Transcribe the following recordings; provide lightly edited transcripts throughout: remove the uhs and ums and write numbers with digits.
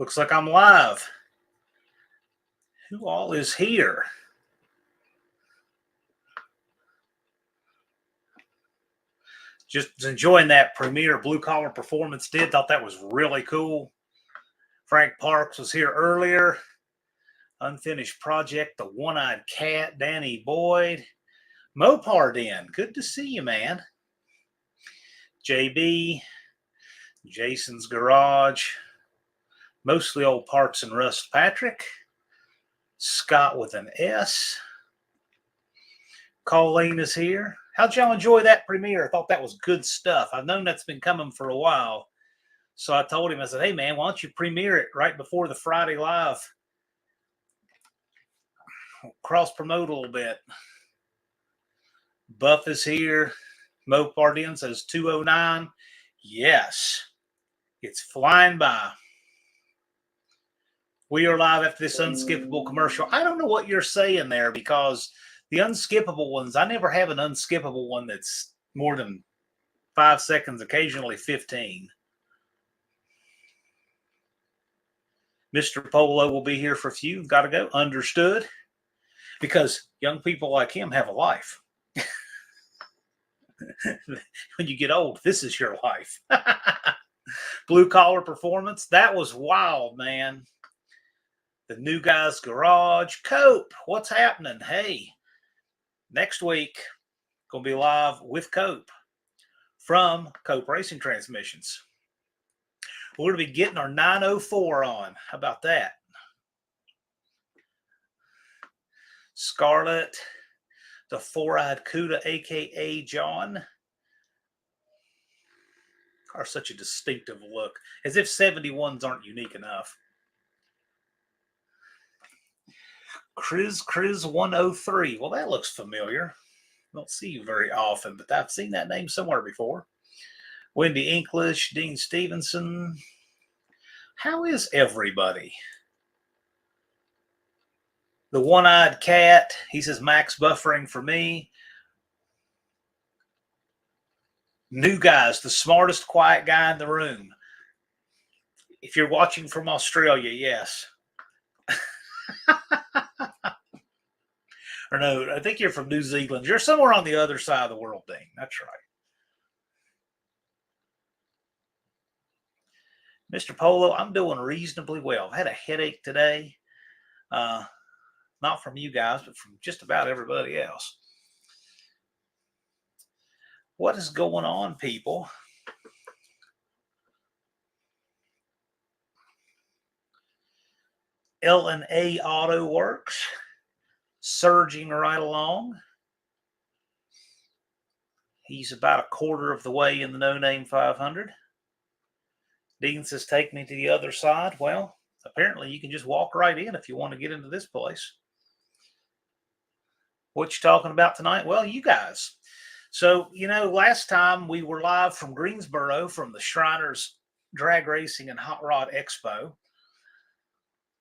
Looks like I'm live. Who all is here? Just enjoying that premiere Blue Collar Performance did. Thought that was really cool. Frank Parks was here earlier. Unfinished Project, The One-Eyed Cat, Danny Boyd. Mopar Den, good to see you, man. JB, Jason's Garage, mostly old parts and rust Patrick. Scott with an S. Colleen is here. How'd y'all enjoy that premiere? I thought that was good stuff. I've known that's been coming for a while. So I told him, I said, hey, man, why don't you premiere it right before the Friday Live? Cross-promote a little bit. Buff is here. Mopar Den says 209. Yes. It's flying by. We are live after this unskippable commercial. I don't know what you're saying there because the unskippable ones, I never have an unskippable one that's more than 5 seconds, occasionally 15. Mr. Polo will be here for a few. Got to go. Understood. Because young people like him have a life. When you get old, this is your life. Blue Collar Performance. That was wild, man. The New Guys Garage. Cope, what's happening? Hey, next week, going to be live with Cope from Cope Racing Transmissions. We're going to be getting our 904 on. How about that? Scarlett, the Four-Eyed Cuda, a.k.a. John. Are such a distinctive look. As if 71s aren't unique enough. Chris 103. Well, that looks familiar. I don't see you very often, but I've seen that name somewhere before. Wendy English, Dean Stevenson. How is everybody? The One-Eyed Cat. He says max buffering for me. New Guys, the smartest quiet guy in the room. If you're watching from Australia, yes. Or no, I think you're from New Zealand. You're somewhere on the other side of the world, Dean. That's right. Mr. Polo, I'm doing reasonably well. I've had a headache today. Not from you guys, but from just about everybody else. What is going on, people? L&A Auto Works. Surging right along. He's about a quarter of the way in the No Name 500. Dean says, take me to the other side. Well, apparently you can just walk right in if you want to get into this place. What you talking about tonight? Well, you guys. So, last time we were live from Greensboro from the Shriners Drag Racing and Hot Rod Expo.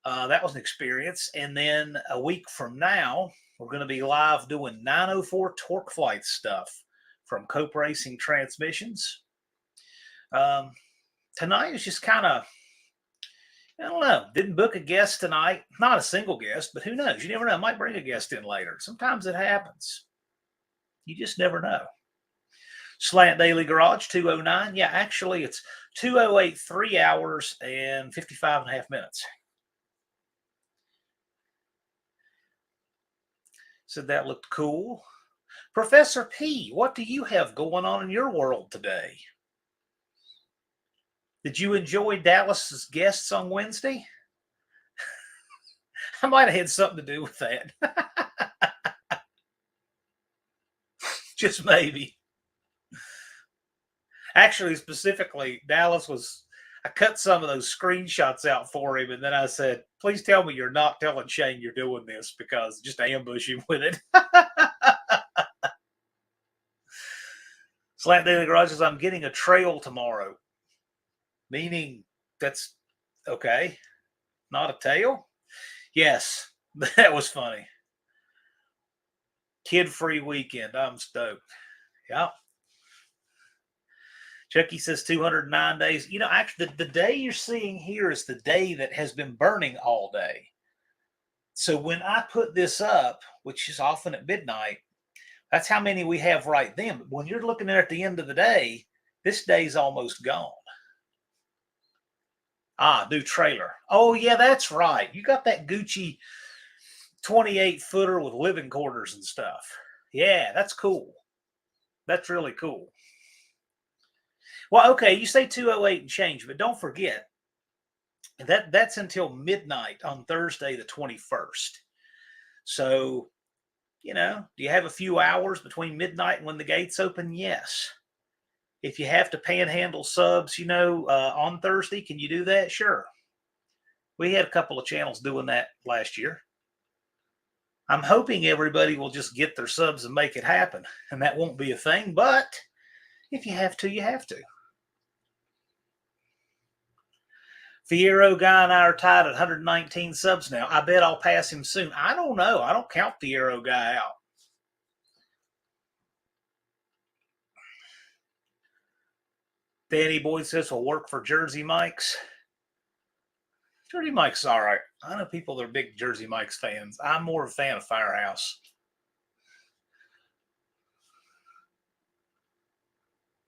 That was an experience. And then a week from now, we're going to be live doing 904 Torque Flight stuff from Cope Racing Transmissions. Tonight is just kind of, I don't know, didn't book a guest tonight. Not a single guest, but who knows? You never know. I might bring a guest in later. Sometimes it happens. You just never know. Slant Daily Garage, 209. Yeah, actually, it's 208, 3 hours and 55 and a half minutes. Said that looked cool. Professor P, what do you have going on in your world today? Did you enjoy Dallas's guests on Wednesday? I might have had something to do with that. Just maybe. Actually, specifically, Dallas was, I cut some of those screenshots out for him, and then I said, please tell me you're not telling Shane you're doing this, because just ambush him with it. Slant Daily Garage says, I'm getting a trail tomorrow. Meaning that's okay. Not a tail? Yes, that was funny. Kid-free weekend. I'm stoked. Yeah. Chucky says 209 days. You know, actually, the day you're seeing here is the day that has been burning all day. So when I put this up, which is often at midnight, that's how many we have right then. But when you're looking at the end of the day, this day's almost gone. Ah, new trailer. Oh, yeah, that's right. You got that Gucci 28 footer with living quarters and stuff. Yeah, that's cool. That's really cool. Well, okay, you say 208 and change, but don't forget that's until midnight on Thursday the 21st. So, you know, do you have a few hours between midnight and when the gates open? Yes. If you have to panhandle subs, you know, on Thursday, can you do that? Sure. We had a couple of channels doing that last year. I'm hoping everybody will just get their subs and make it happen, and that won't be a thing. But if you have to, you have to. Fierro guy and I are tied at 119 subs now. I bet I'll pass him soon. I don't know. I don't count Fierro guy out. Danny Boyd says will work for Jersey Mike's. Jersey Mike's all right. I know people that are big Jersey Mike's fans. I'm more a fan of Firehouse.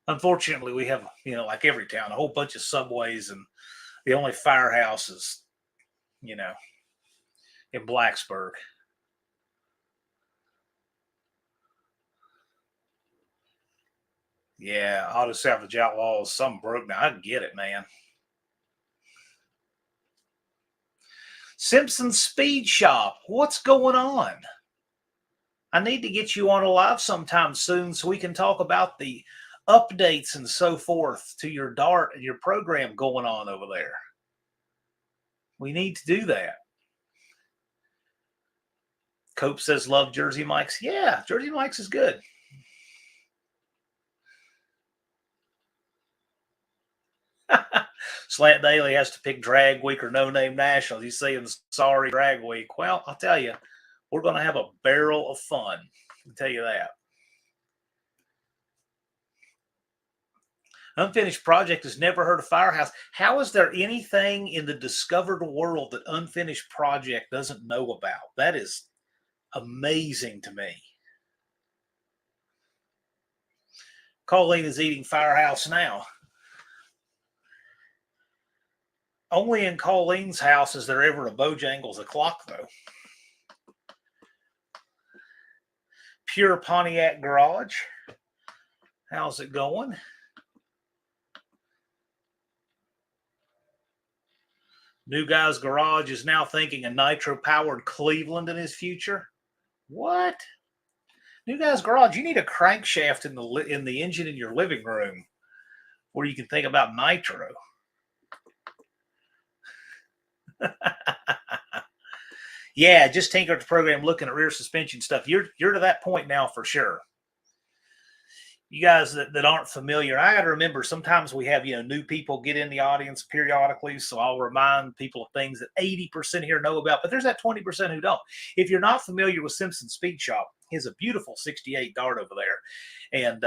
Unfortunately, we have, you know, like every town, a whole bunch of Subways, and the only Firehouse is, you know, in Blacksburg. Yeah, Auto Salvage Outlaws, some broke now. I get it, man. Simpson Speed Shop, what's going on? I need to get you on a live sometime soon so we can talk about the updates and so forth to your Dart and your program going on over there. We need to do that. Cope says, love Jersey Mike's. Yeah, Jersey Mike's is good. Slant Daily has to pick Drag Week or No Name Nationals. He's saying, sorry, Drag Week. Well, I'll tell you, we're going to have a barrel of fun. I'll tell you that. Unfinished Project has never heard of Firehouse. How is there anything in the discovered world that Unfinished Project doesn't know about? That is amazing to me. Colleen is eating Firehouse now. Only in Colleen's house is there ever a Bojangles o'clock, though. Pure Pontiac Garage. How's it going? New Guy's Garage is now thinking a nitro-powered Cleveland in his future. What? New Guy's Garage, you need a crankshaft in the engine in your living room where you can think about nitro. Yeah, just tinker at the program looking at rear suspension stuff. You're to that point now for sure. You guys that aren't familiar, I got to remember sometimes we have, you know, new people get in the audience periodically. So I'll remind people of things that 80% here know about, but there's that 20% who don't. If you're not familiar with Simpson Speed Shop, he has a beautiful 68 Dart over there. And,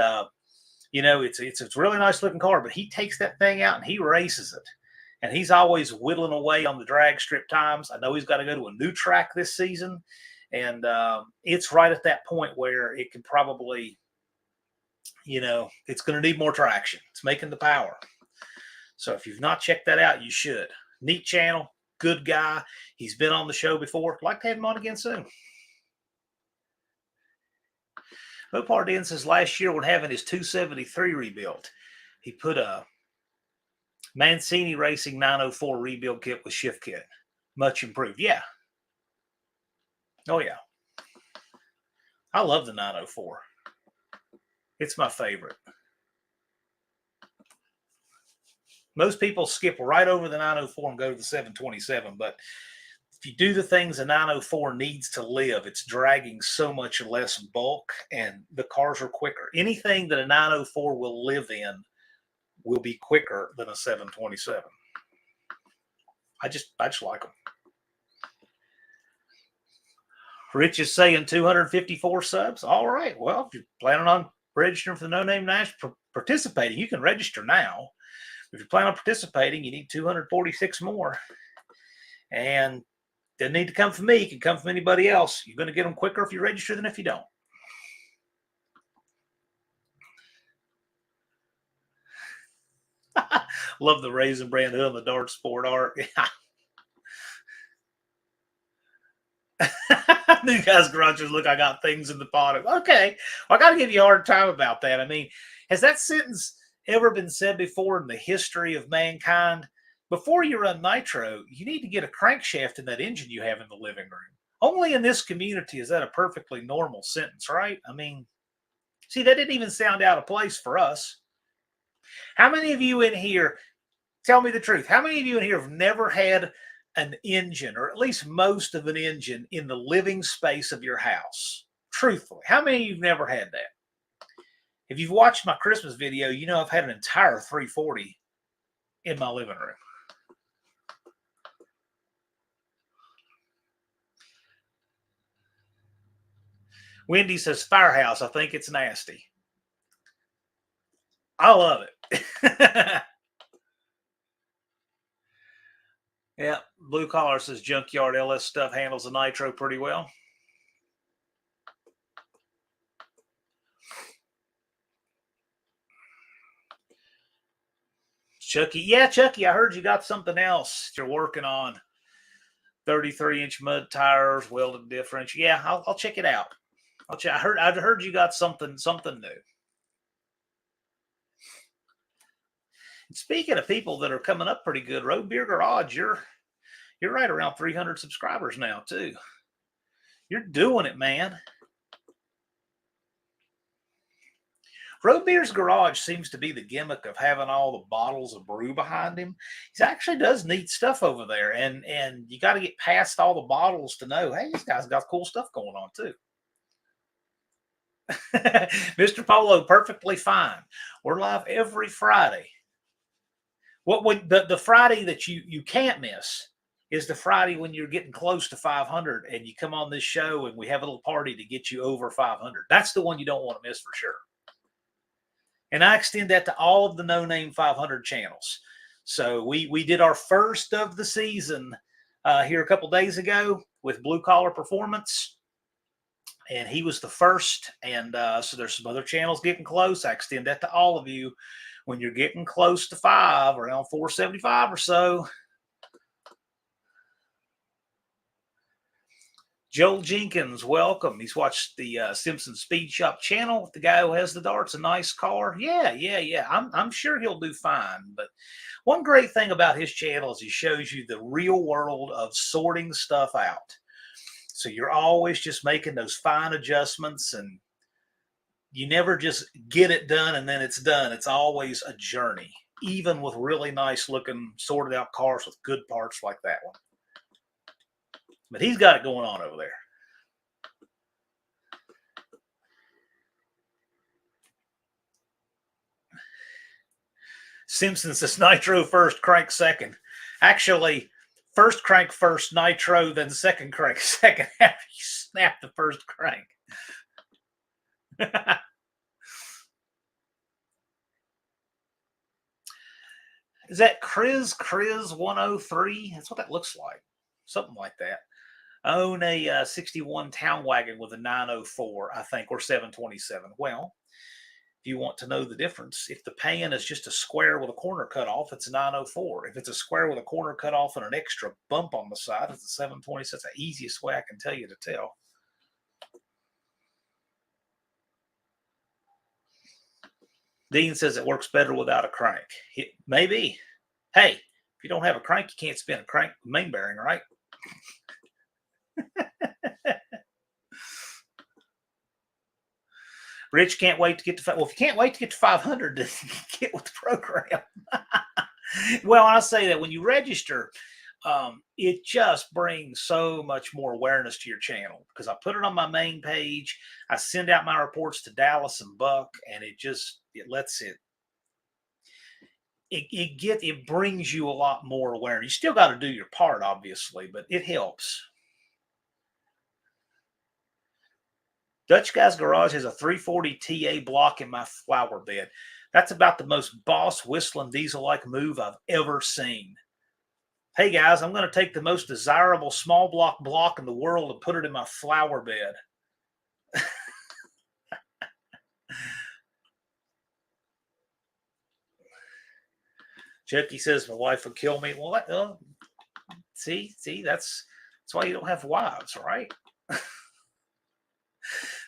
you know, it's a really nice looking car, but he takes that thing out and he races it. And he's always whittling away on the drag strip times. I know he's got to go to a new track this season. And it's right at that point where it can probably, you know, it's going to need more traction. It's making the power. So if you've not checked that out, you should. Neat channel, good guy. He's been on the show before. I'd like to have him on again soon. Mopar says last year when having his 273 rebuilt, he put a Mancini Racing 904 rebuild kit with shift kit. Much improved. Yeah. Oh, yeah. I love the 904. It's my favorite. Most people skip right over the 904 and go to the 727, but if you do the things a 904 needs to live, it's dragging so much less bulk and the cars are quicker. Anything that a 904 will live in will be quicker than a 727. I just like them. Rich is saying 254 subs. All right. Well, if you're planning on registering for the No Name Nash, participating. You can register now. If you plan on participating, you need 246 more. And doesn't need to come from me. It can come from anybody else. You're going to get them quicker if you register than if you don't. Love the Raisin Brand hood on the Dart Sport art. New guys garages, look, I got things in the pot. Okay, well, I got to give you a hard time about that. I mean, has that sentence ever been said before in the history of mankind? Before you run nitro, you need to get a crankshaft in that engine you have in the living room. Only in this community is that a perfectly normal sentence, right? I mean, see, that didn't even sound out of place for us. How many of you in here, tell me the truth, how many of you in here have never had an engine, or at least most of an engine, in the living space of your house? Truthfully, how many of you have never had that? If you've watched my Christmas video, you know I've had an entire 340 in my living room. Wendy says, Firehouse, I think it's nasty. I love it. Yeah, Blue Collar says Junkyard LS stuff handles the nitro pretty well. Chucky, yeah, Chucky, I heard you got something else you're working on. 33-inch mud tires, welded differential. Yeah, I'll check it out. I'll check. I've heard you got something new. And speaking of people that are coming up pretty good, Road Beer Garage, you're right around 300 subscribers now too. You're doing it, man. Road Beer's Garage seems to be the gimmick of having all the bottles of brew behind him. He actually does neat stuff over there, and you got to get past all the bottles to know, hey, this guy's got cool stuff going on too. Mr. Polo, perfectly fine. We're live every Friday. What would the Friday that you can't miss is the Friday when you're getting close to 500 and you come on this show and we have a little party to get you over 500. That's the one you don't want to miss for sure. And I extend that to all of the No Name 500 channels. So we did our first of the season here a couple days ago with Blue Collar Performance. And he was the first. And so there's some other channels getting close. I extend that to all of you. When you're getting close to 5, around 475 or so. Joel Jenkins, welcome. He's watched the Simpson Speed Shop channel. The guy who has the darts, a nice car. Yeah. I'm sure he'll do fine. But one great thing about his channel is he shows you the real world of sorting stuff out. So you're always just making those fine adjustments, and you never just get it done and then it's done. It's always a journey, even with really nice looking sorted out cars with good parts like that one. But he's got it going on over there. Simpson says nitro first, crank second. Actually, first crank first, nitro, then second crank second after you snap the first crank. Is that Chris 103? That's what that looks like. Something like that. I own a 61 Town Wagon with a 904, I think, or 727. Well, if you want to know the difference, if the pan is just a square with a corner cut off, it's a 904. If it's a square with a corner cut off and an extra bump on the side, it's a 726. That's the easiest way I can tell you to tell. Dean says it works better without a crank. Maybe. Hey, if you don't have a crank, you can't spin a crank main bearing, right? Rich can't wait to get to well, if you can't wait to get to 500, then get with the program. Well, I say that when you register, it just brings so much more awareness to your channel because I put it on my main page. I send out my reports to Dallas and Buck, and it lets it brings you a lot more awareness. You still got to do your part, obviously, but it helps. Dutch Guy's Garage has a 340 TA block in my flower bed. That's about the most boss whistling diesel-like move I've ever seen. Hey guys, I'm going to take the most desirable small block in the world and put it in my flower bed. Chucky says my wife would kill me. Well, see, that's why you don't have wives, right?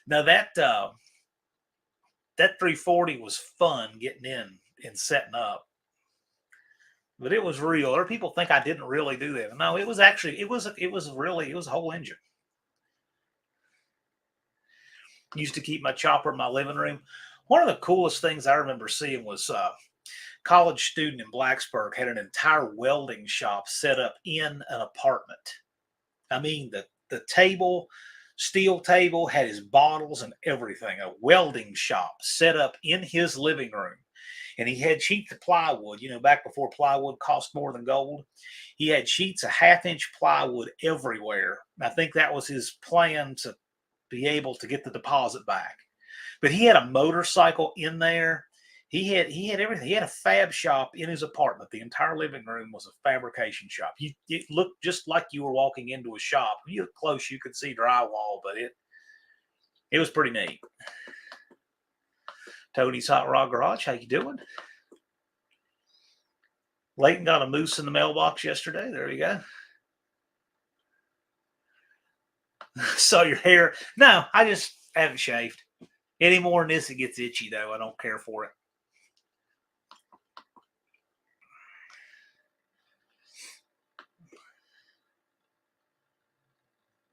Now that 340 was fun getting in and setting up, but it was real. Or people think I didn't really do that. No, it was actually it was a whole engine. Used to keep my chopper in my living room. One of the coolest things I remember seeing was college student in Blacksburg had an entire welding shop set up in an apartment. I mean, the table, steel table, had his bottles and everything. A welding shop set up in his living room. And he had sheets of plywood, back before plywood cost more than gold. He had sheets of 1/2-inch plywood everywhere. I think that was his plan to be able to get the deposit back. But he had a motorcycle in there. He had everything. He had a fab shop in his apartment. The entire living room was a fabrication shop. It looked just like you were walking into a shop. When you look close, you could see drywall, but it was pretty neat. Tony's Hot Rod Garage, how you doing? Leighton got a moose in the mailbox yesterday. There you go. Saw your hair. No, I just haven't shaved. Any more than this, it gets itchy, though. I don't care for it.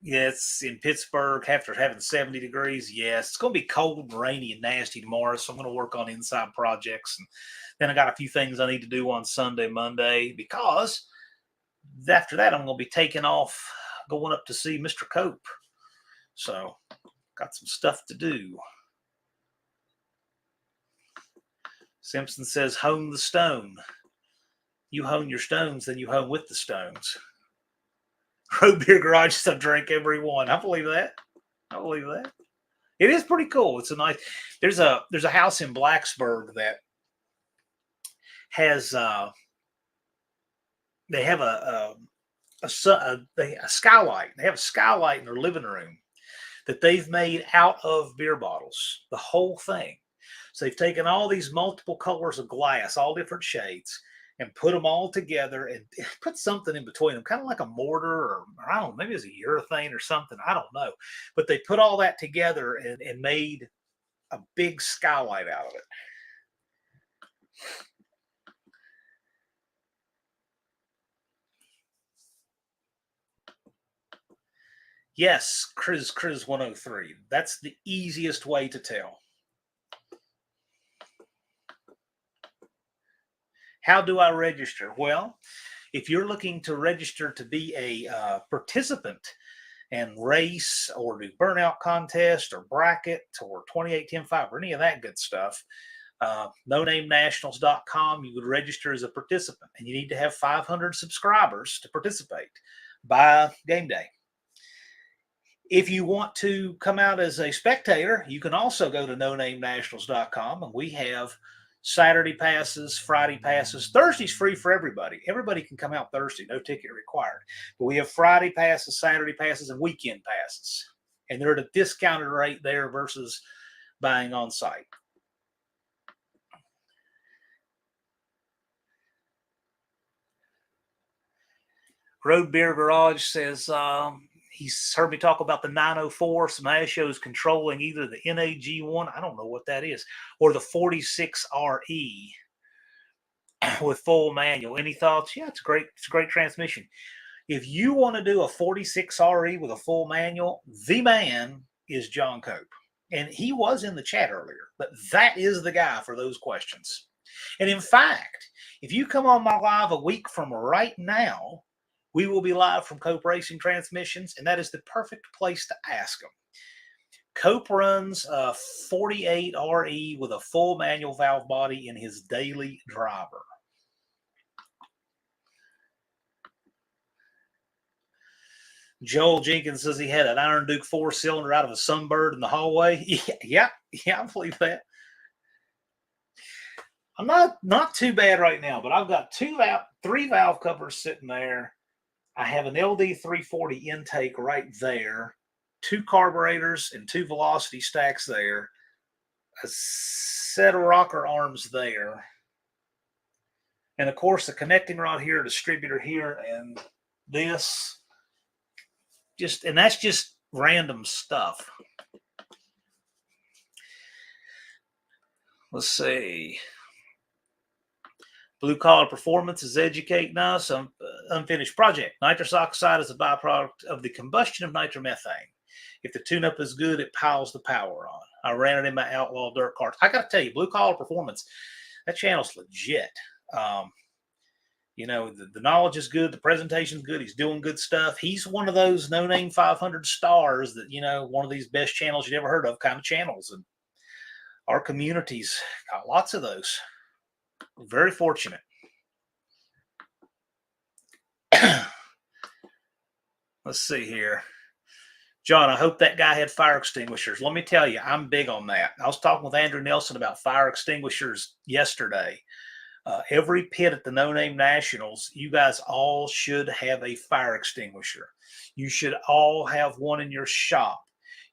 Yeah, it's in Pittsburgh after having 70 degrees. Yes, it's going to be cold and rainy and nasty tomorrow, so I'm going to work on inside projects. And then I got a few things I need to do on Sunday, Monday, because after that, I'm going to be taking off, going up to see Mr. Cope. So, got some stuff to do. Simpson says, hone the stone. You hone your stones, then you hone with the stones. Road Beer Garage is a drink every one. I believe that. It is pretty cool. It's a nice. There's a house in Blacksburg that has they have a skylight. They have a skylight in their living room that they've made out of beer bottles. The whole thing. So they've taken all these multiple colors of glass, all different shades, and put them all together and put something in between them, kind of like a mortar or I don't know, maybe it's a urethane or something. I don't know. But they put all that together and made a big skylight out of it. Yes, Chris 103. That's the easiest way to tell. How do I register? Well, if you're looking to register to be a participant and race or do burnout contest or bracket or 28-10-5 or any of that good stuff, NoNameNationals.com, you would register as a participant, and you need to have 500 subscribers to participate by game day. If you want to come out as a spectator, you can also go to NoNameNationals.com, and we have Saturday passes, Friday passes. Thursday's free for everybody. Everybody can come out Thursday, no ticket required. But we have Friday passes, Saturday passes, and weekend passes. And they're at a discounted rate there versus buying on site. Road Beer Garage says he's heard me talk about the 904 Smashos controlling either the NAG1, I don't know what that is, or the 46RE with full manual. Any thoughts? Yeah, it's a great transmission. If you want to do a 46RE with a full manual, the man is John Cope. And he was in the chat earlier, but that is the guy for those questions. And in fact, if you come on my live a week from right now, we will be live from Cope Racing Transmissions, and that is the perfect place to ask them. Cope runs a 48RE with a full manual valve body in his daily driver. Joel Jenkins says he had an Iron Duke 4-cylinder out of a Sunbird in the hallway. Yeah, I believe that. I'm not too bad right now, but I've got 3 valve covers sitting there. I have an LD 340 intake right there, 2 carburetors and 2 velocity stacks there, a set of rocker arms there, and of course the connecting rod here, distributor here, and this. And that's just random stuff. Let's see. Blue Collar Performance is educating us on unfinished project. Nitrous oxide is a byproduct of the combustion of nitromethane. If the tune-up is good, it piles the power on. I ran it in my Outlaw dirt carts. I got to tell you, Blue Collar Performance, that channel's legit. The knowledge is good. The presentation's good. He's doing good stuff. He's one of those no-name 500 stars that, one of these best channels you never heard of kind of channels. And our community's got lots of those. We're very fortunate. Let's see here. John, I hope that guy had fire extinguishers. Let me tell you, I'm big on that. I was talking with Andrew Nelson about fire extinguishers yesterday. Every pit at the No Name Nationals, you guys all should have a fire extinguisher. You should all have one in your shop.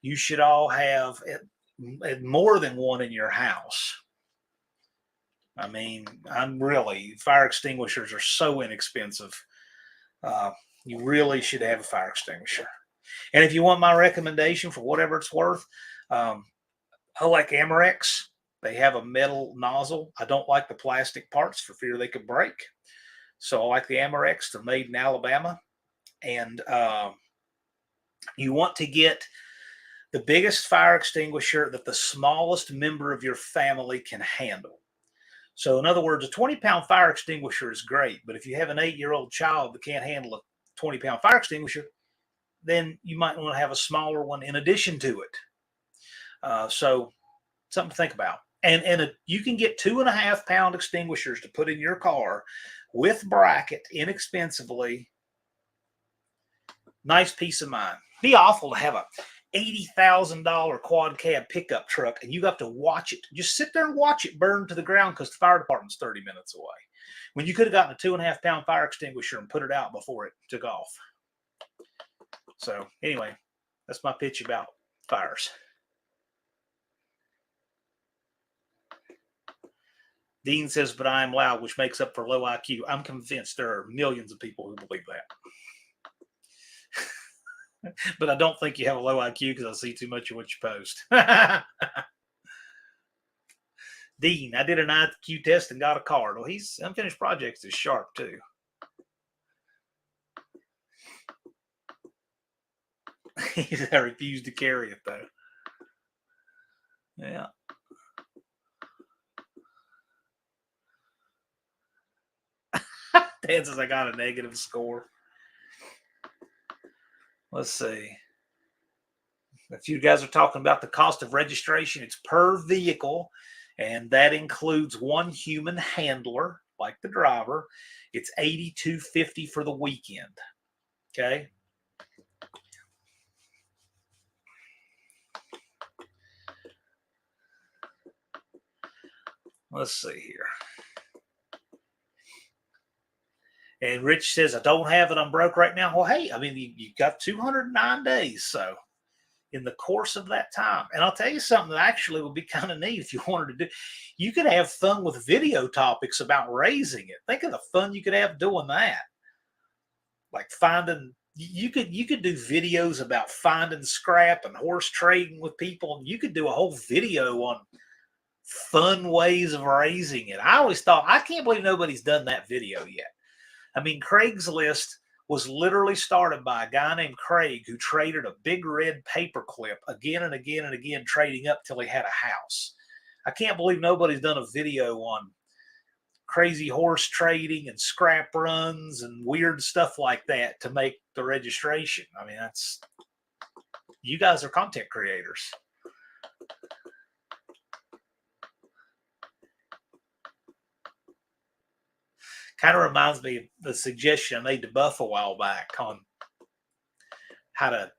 You should all have more than one in your house. I mean, fire extinguishers are so inexpensive. You really should have a fire extinguisher. And if you want my recommendation for whatever it's worth, I like Amerex. They have a metal nozzle. I don't like the plastic parts for fear they could break. So I like the Amerex. They're made in Alabama. And you want to get the biggest fire extinguisher that the smallest member of your family can handle. So in other words, a 20-pound fire extinguisher is great. But if you have an 8-year-old child that can't handle a 20-pound fire extinguisher, then you might want to have a smaller one in addition to it. So something to think about. And you can get 2.5-pound extinguishers to put in your car with bracket inexpensively. Nice peace of mind. Be awful to have a $80,000 quad cab pickup truck and you have to watch it. Just sit there and watch it burn to the ground because the fire department's 30 minutes away. When you could have gotten a 2.5-pound fire extinguisher and put it out before it took off. So anyway, that's my pitch about fires. Dean says, but I am loud, which makes up for low IQ. I'm convinced there are millions of people who believe that. But I don't think you have a low IQ because I see too much of what you post. Dean, I did an IQ test and got a card. Well, he's Unfinished Projects is sharp too. I refuse to carry it though. Yeah. Dan says I got a negative score. Let's see. A few guys are talking about the cost of registration. It's per vehicle, and that includes one human handler, like the driver. It's $82.50 for the weekend. Okay. Let's see here. And Rich says, I don't have it. I'm broke right now. Well, hey, I mean, you got 209 days. So in the course of that time, and I'll tell you something that actually would be kind of neat if you wanted to do, you could have fun with video topics about raising it. Think of the fun you could have doing that. Like finding, you could do videos about finding scrap and horse trading with people. And you could do a whole video on fun ways of raising it. I always thought, I can't believe nobody's done that video yet. I mean, Craigslist was literally started by a guy named Craig who traded a big red paperclip again and again and again, trading up till he had a house. I can't believe nobody's done a video on crazy horse trading and scrap runs and weird stuff like that to make the registration. I mean, you guys are content creators. Kind of reminds me of the suggestion I made to Buff a while back on how to,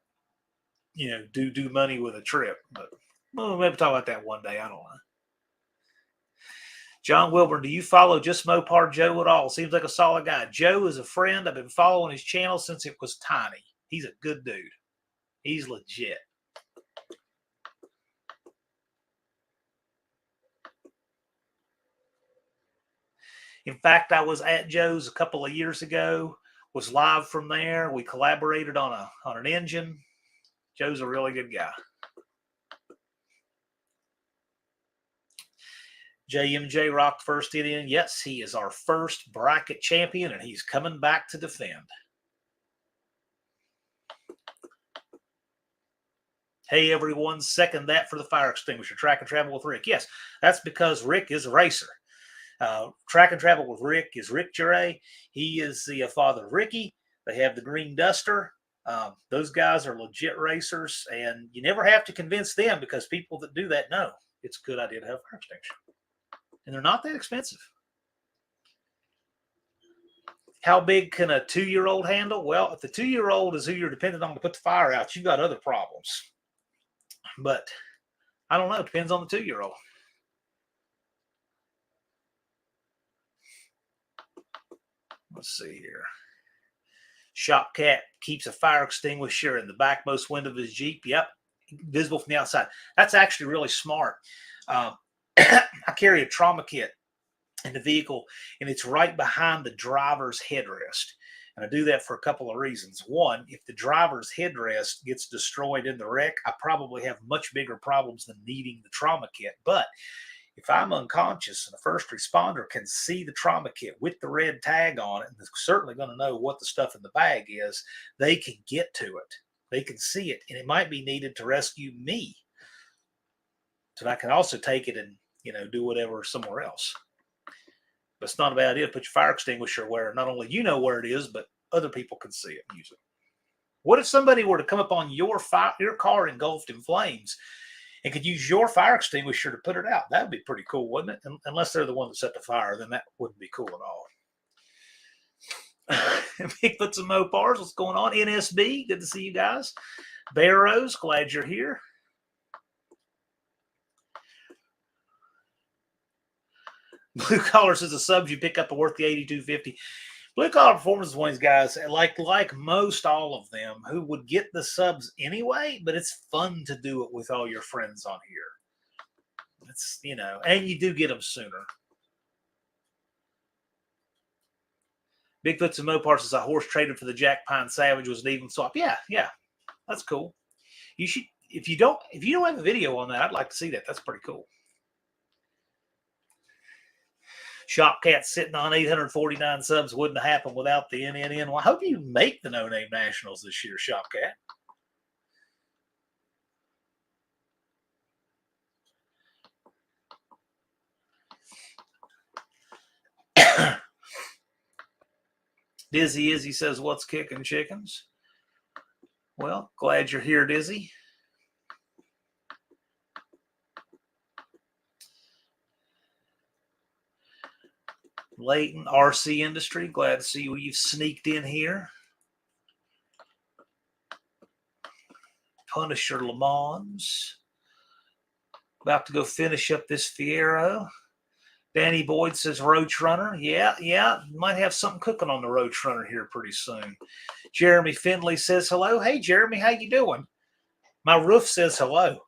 do money with a trip. But we'll maybe talk about that one day. I don't know. John Wilburn, do you follow Just Mopar Joe at all? Seems like a solid guy. Joe is a friend. I've been following his channel since it was tiny. He's a good dude. He's legit. In fact, I was at Joe's a couple of years ago, was live from there. We collaborated on an engine. Joe's a really good guy. JMJ rocked first hit in. Yes, he is our first bracket champion, and he's coming back to defend. Hey, everyone, second that for the fire extinguisher. Track and Travel with Rick. Yes, that's because Rick is a racer. Track and Travel with Rick is Rick Jure. He is the father of Ricky. They have the Green Duster. Those guys are legit racers, and you never have to convince them because people that do that know it's a good idea to have a fire extinguisher. And they're not that expensive. How big can a 2-year-old handle? Well, if the 2-year-old is who you're dependent on to put the fire out, you've got other problems. But I don't know. It depends on the 2-year-old. Let's see here. Shop Cat keeps a fire extinguisher in the backmost window of his Jeep. Yep. Visible from the outside. That's actually really smart. I carry a trauma kit in the vehicle, and it's right behind the driver's headrest. And I do that for a couple of reasons. One, if the driver's headrest gets destroyed in the wreck, I probably have much bigger problems than needing the trauma kit. But if I'm unconscious and a first responder can see the trauma kit with the red tag on it, and they're certainly going to know what the stuff in the bag is, they can get to it. They can see it, and it might be needed to rescue me. So I can also take it and, do whatever somewhere else. But it's not a bad idea to put your fire extinguisher where not only you know where it is, but other people can see it and use it. What if somebody were to come upon your car engulfed in flames and could use your fire extinguisher to put it out? That would be pretty cool, wouldn't it? Unless they're the one that set the fire, then that wouldn't be cool at all. Bigfoots and Mopars, what's going on? NSB, good to see you guys. Barrows, glad you're here. Blue Collar says the subs you pick up are worth the $82.50. Blue Collar Performance is one of these guys, like most all of them, who would get the subs anyway, but it's fun to do it with all your friends on here. It's, and you do get them sooner. Bigfoots and Mopars says a horse traded for the Jack Pine Savage was an even swap. Yeah, that's cool. You should, if you don't have a video on that, I'd like to see that. That's pretty cool. Shopcat sitting on 849 subs wouldn't have happened without the NNN. Well, I hope you make the No Name Nationals this year, Shopcat. Dizzy Izzy says, what's kicking chickens? Well, glad you're here, Dizzy. Leighton, RC Industry, glad to see you've sneaked in here. Punisher Le Mans. About to go finish up this Fiero. Danny Boyd says Roach Runner. Yeah. Might have something cooking on the Roach Runner here pretty soon. Jeremy Finley says hello. Hey, Jeremy, how you doing? My roof says hello.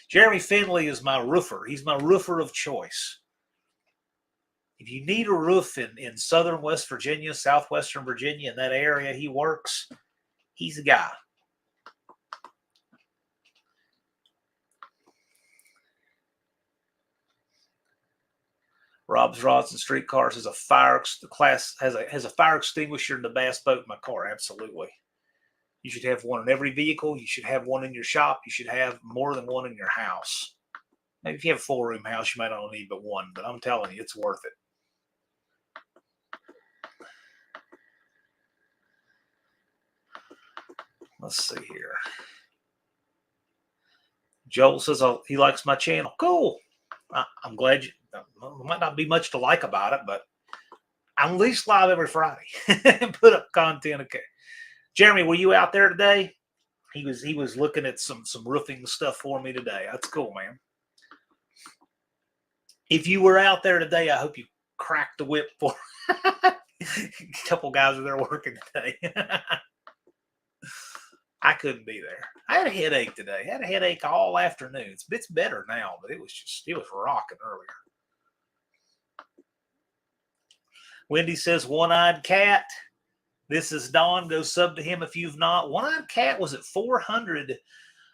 Jeremy Finley is my roofer. He's my roofer of choice. If you need a roof in southern West Virginia, southwestern Virginia, in that area he works, he's the guy. Rob's Rods and Streetcars has a fire extinguisher in the bass boat in my car. Absolutely. You should have one in every vehicle. You should have one in your shop. You should have more than one in your house. Maybe if you have a 4-room house, you might only need but one, but I'm telling you, it's worth it. Let's see here. Joel says he likes my channel. Cool. I'm glad it might not be much to like about it, but I'm at least live every Friday and put up content. Okay. Jeremy, were you out there today? He was looking at some roofing stuff for me today. That's cool, man. If you were out there today, I hope you cracked the whip for a couple guys are there working today. I couldn't be there. I had a headache today. I had a headache all afternoon. It's better now, but it was rocking earlier. Wendy says, One-Eyed Cat. This is Don. Go sub to him if you've not. One-Eyed Cat was at 400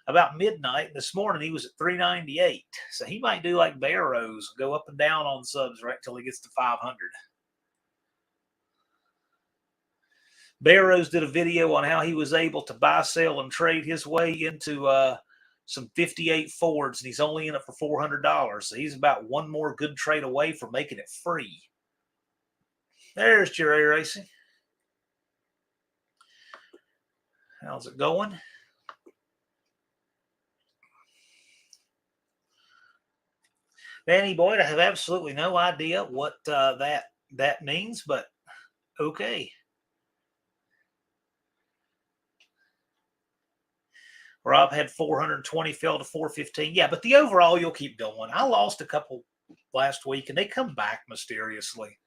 about midnight. This morning he was at 398. So he might do like Barrows, go up and down on subs right till he gets to 500. Barrows did a video on how he was able to buy, sell, and trade his way into some 58 Fords, and he's only in it for $400. So he's about one more good trade away from making it free. There's Jerry Racing. How's it going? Danny Boyd, I have absolutely no idea what that means, but okay. Rob had 420, fell to 415. Yeah, but the overall, you'll keep going. I lost a couple last week, and they come back mysteriously.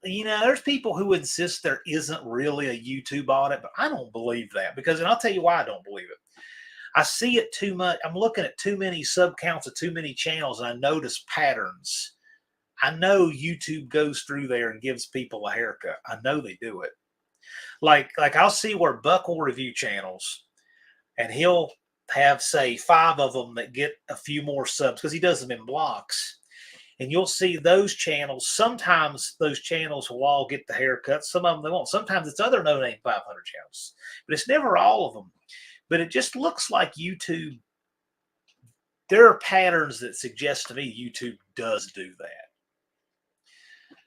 There's people who insist there isn't really a YouTube audit, but I don't believe that and I'll tell you why I don't believe it. I see it too much. I'm looking at too many sub counts of too many channels, and I notice patterns. I know YouTube goes through there and gives people a haircut. I know they do it. Like I'll see where Buck will review channels, and he'll have, say, 5 of them that get a few more subs because he does them in blocks. And you'll see those channels. Sometimes those channels will all get the haircut. Some of them they won't. Sometimes it's other No Name 500 channels, but it's never all of them. But it just looks like YouTube. There are patterns that suggest to me YouTube does do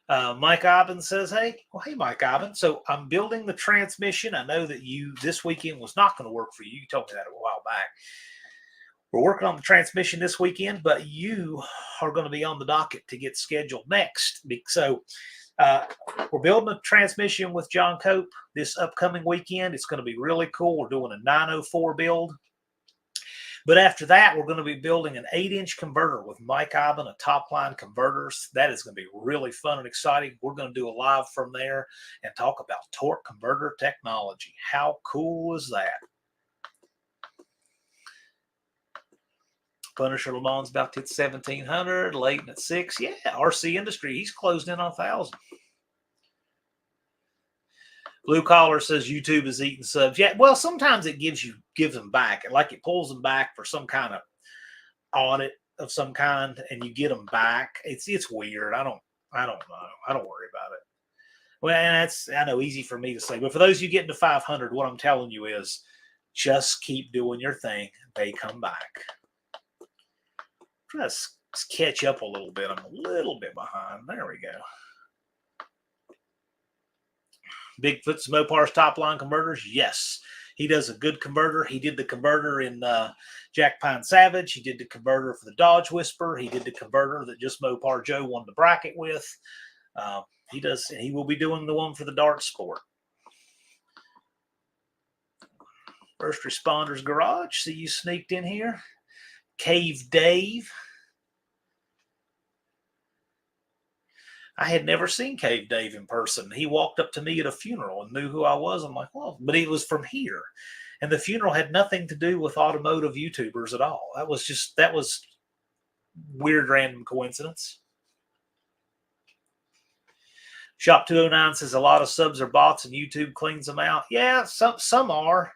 that. Mike Iben says, hey, Mike Iben. So I'm building the transmission. I know that this weekend was not going to work for you. You told me that a while back. We're working on the transmission this weekend, but you are going to be on the docket to get scheduled next. So we're building a transmission with John Cope this upcoming weekend. It's going to be really cool. We're doing a 904 build. But after that, we're going to be building an 8-inch converter with Mike Iben, a Top Line Converters. That is going to be really fun and exciting. We're going to do a live from there and talk about torque converter technology. How cool is that? Punisher Le Mans about to hit 1,700. Leighton at 6. Yeah, RC Industry, he's closed in on 1,000. Blue Collar says YouTube is eating subs. Yeah, well, sometimes it gives them back. Like it pulls them back for some kind of audit of some kind, and you get them back. It's weird. I don't know. I don't worry about it. Well, and that's, I know, easy for me to say. But for those of you getting to 500, what I'm telling you is just keep doing your thing. They come back. Try to catch up a little bit. I'm a little bit behind. There we go. Bigfoot's Mopar's Top Line Converters. Yes, he does a good converter. He did the converter in Jack Pine Savage. He did the converter for the Dodge Whisper. He did the converter that just Mopar Joe won the bracket with. He does. He will be doing the one for the Dart Sport. First Responders Garage. See you sneaked in here. Cave Dave. I had never seen Cave Dave in person. He walked up to me at a funeral and knew who I was. I'm like, well, but he was from here. And the funeral had nothing to do with automotive YouTubers at all. That was weird random coincidence. Shop 209 says a lot of subs are bots and YouTube cleans them out. Yeah, some are.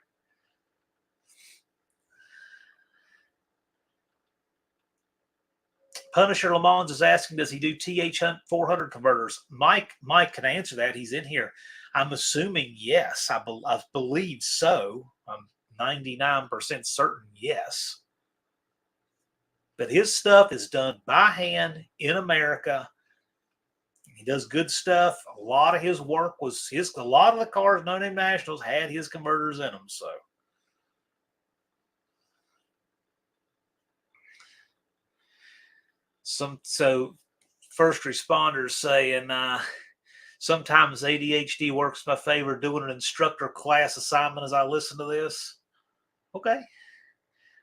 Punisher Le Mans is asking, does he do TH400 converters? Mike can answer that. He's in here. I'm assuming yes. I believe so. I'm 99% certain yes. But his stuff is done by hand in America. He does good stuff. A lot of his work was a lot of the cars, No Name Nationals, had his converters in them. So First Responders saying Sometimes ADHD works my favor doing an instructor class assignment as I listen to this. Okay.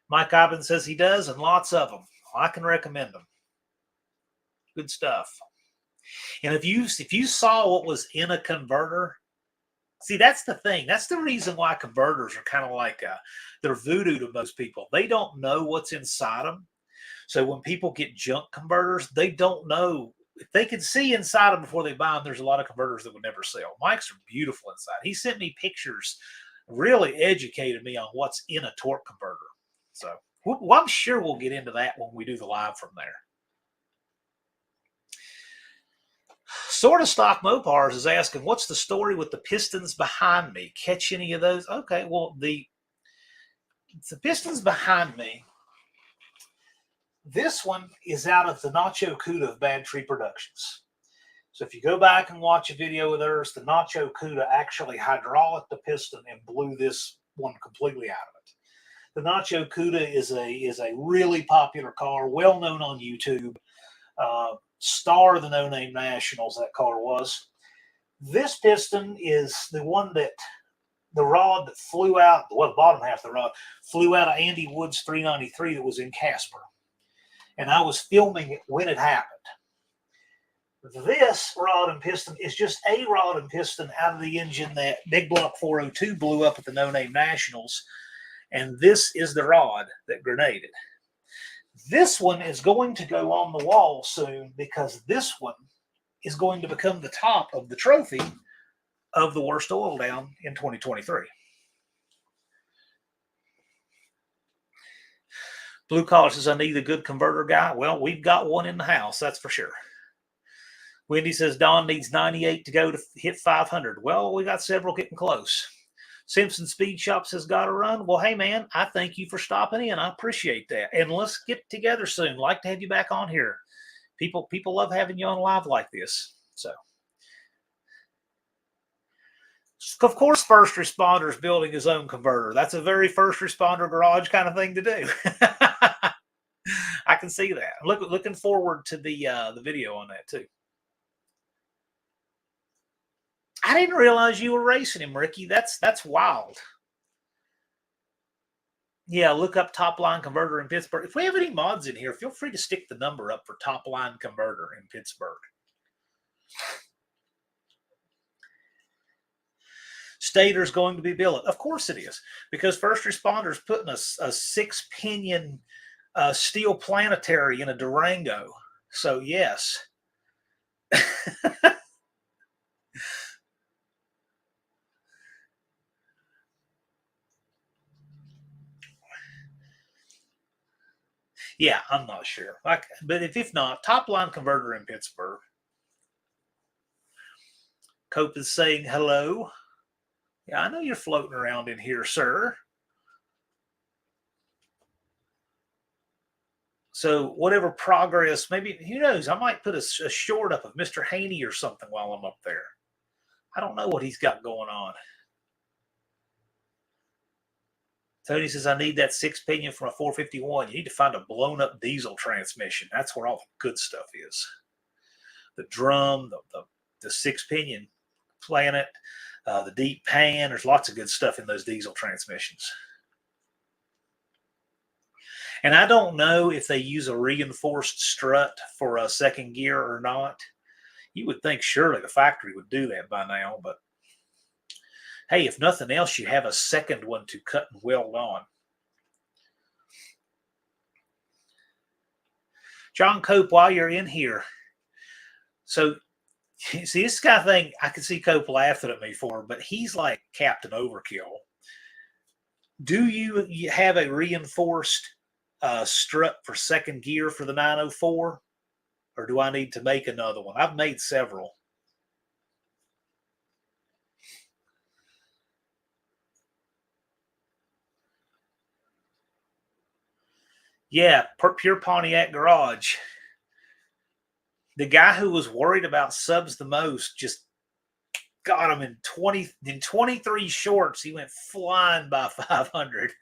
Mike Iben says he does, and lots of them. I can recommend them. Good stuff. And if you saw what was in a converter, see, that's the thing. That's the reason why converters are kind of like they're voodoo to most people. They don't know what's inside them. So when people get junk converters, they don't know. If they can see inside them before they buy them, there's a lot of converters that would never sell. Mike's are beautiful inside. He sent me pictures, really educated me on what's in a torque converter. So well, I'm sure we'll get into that when we do the live from there. Sort of Stock Mopars is asking, what's the story with the pistons behind me? Catch any of those? Okay, well, the pistons behind me, this one is out of the Nacho Cuda of Bad Tree Productions. So if you go back and watch a video of theirs, the Nacho Cuda actually hydraulic the piston and blew this one completely out of it. The Nacho Cuda is a really popular car, well known on YouTube. Star of the No Name Nationals, that car was. This piston is the one that the rod that flew out, well, the bottom half of the rod flew out of Andy Wood's 393 that was in Casper. And I was filming it when it happened. This rod and piston is just a rod and piston out of the engine that Big Block 402 blew up at the No Name Nationals. And this is the rod that grenaded. This one is going to go on the wall soon because this one is going to become the top of the trophy of the worst oil down in 2023. Blue Collar says, I need a good converter guy. Well, we've got one in the house, that's for sure. Wendy says, Don needs 98 to go to hit 500. Well, we got several getting close. Simpson Speed Shops has got to run. Well, hey, man, I thank you for stopping in. I appreciate that. And let's get together soon. Like to have you back on here. People love having you on live like this. So, of course, first responders building his own converter. That's a very first responder garage kind of thing to do. I can see that. Looking forward to the video on that too. I didn't realize you were racing him, Ricky. That's wild. Yeah, look up Top Line Converter in Pittsburgh. If we have any mods in here, feel free to stick the number up for Top Line Converter in Pittsburgh. Stator's going to be billet. Of course it is, because first responders putting a 6-pinion steel planetary in a Durango. So, yes. Yeah, I'm not sure. But if not, Top Line Converter in Pittsburgh. Cope is saying hello. Yeah, I know you're floating around in here, sir. So whatever progress, maybe, who knows, I might put a short up of Mr. Haney or something while I'm up there. I don't know what he's got going on. Tony says, I need that 6-pinion from a 451. You need to find a blown up diesel transmission. That's where all the good stuff is. The drum, the 6-pinion planet, the deep pan. There's lots of good stuff in those diesel transmissions. And I don't know if they use a reinforced strut for a second gear or not. You would think surely the factory would do that by now, but hey, if nothing else, you have a second one to cut and weld on. John Cope, while you're in here, so see, this kind of thing, I can see Cope laughing at me for, but he's like Captain Overkill. Do you have a reinforced strut for second gear for the 904? Or do I need to make another one? I've made several. Yeah, Pure Pontiac Garage. The guy who was worried about subs the most just got him in 23 shorts. He went flying by 500.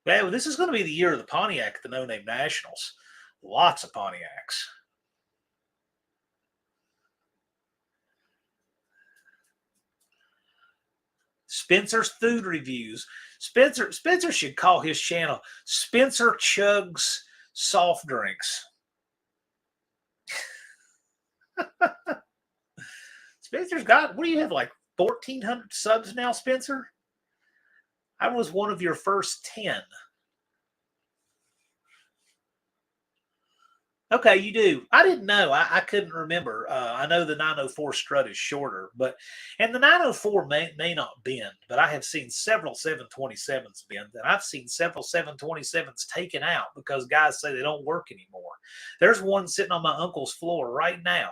Well, this is going to be the year of the Pontiac at the No Name Nationals. Lots of Pontiacs. Spencer's Food Reviews. Spencer should call his channel Spencer Chugs Soft Drinks. Spencer's got, what do you have, like 1,400 subs now, Spencer? I was one of your first 10. Okay, you do. I didn't know. I couldn't remember. I know the 904 strut is shorter, and the 904 may not bend, but I have seen several 727s bend, and I've seen several 727s taken out because guys say they don't work anymore. There's one sitting on my uncle's floor right now,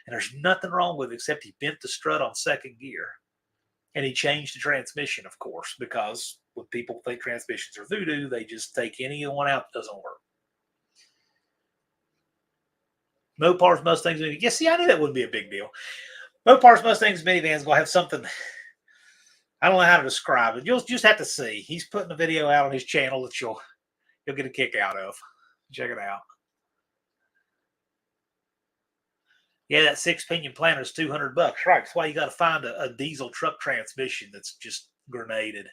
and there's nothing wrong with it except he bent the strut on second gear. And he changed the transmission, of course, because when people think transmissions are voodoo, they just take any one out that doesn't work. Mopar's Mustangs. Yeah, see, I knew that wouldn't be a big deal. Mopar's Mustangs minivans going to have something. I don't know how to describe it. You'll just have to see. He's putting a video out on his channel that you'll get a kick out of. Check it out. Yeah, that 6-pinion planter is $200. Right. That's why you got to find a diesel truck transmission that's just grenaded.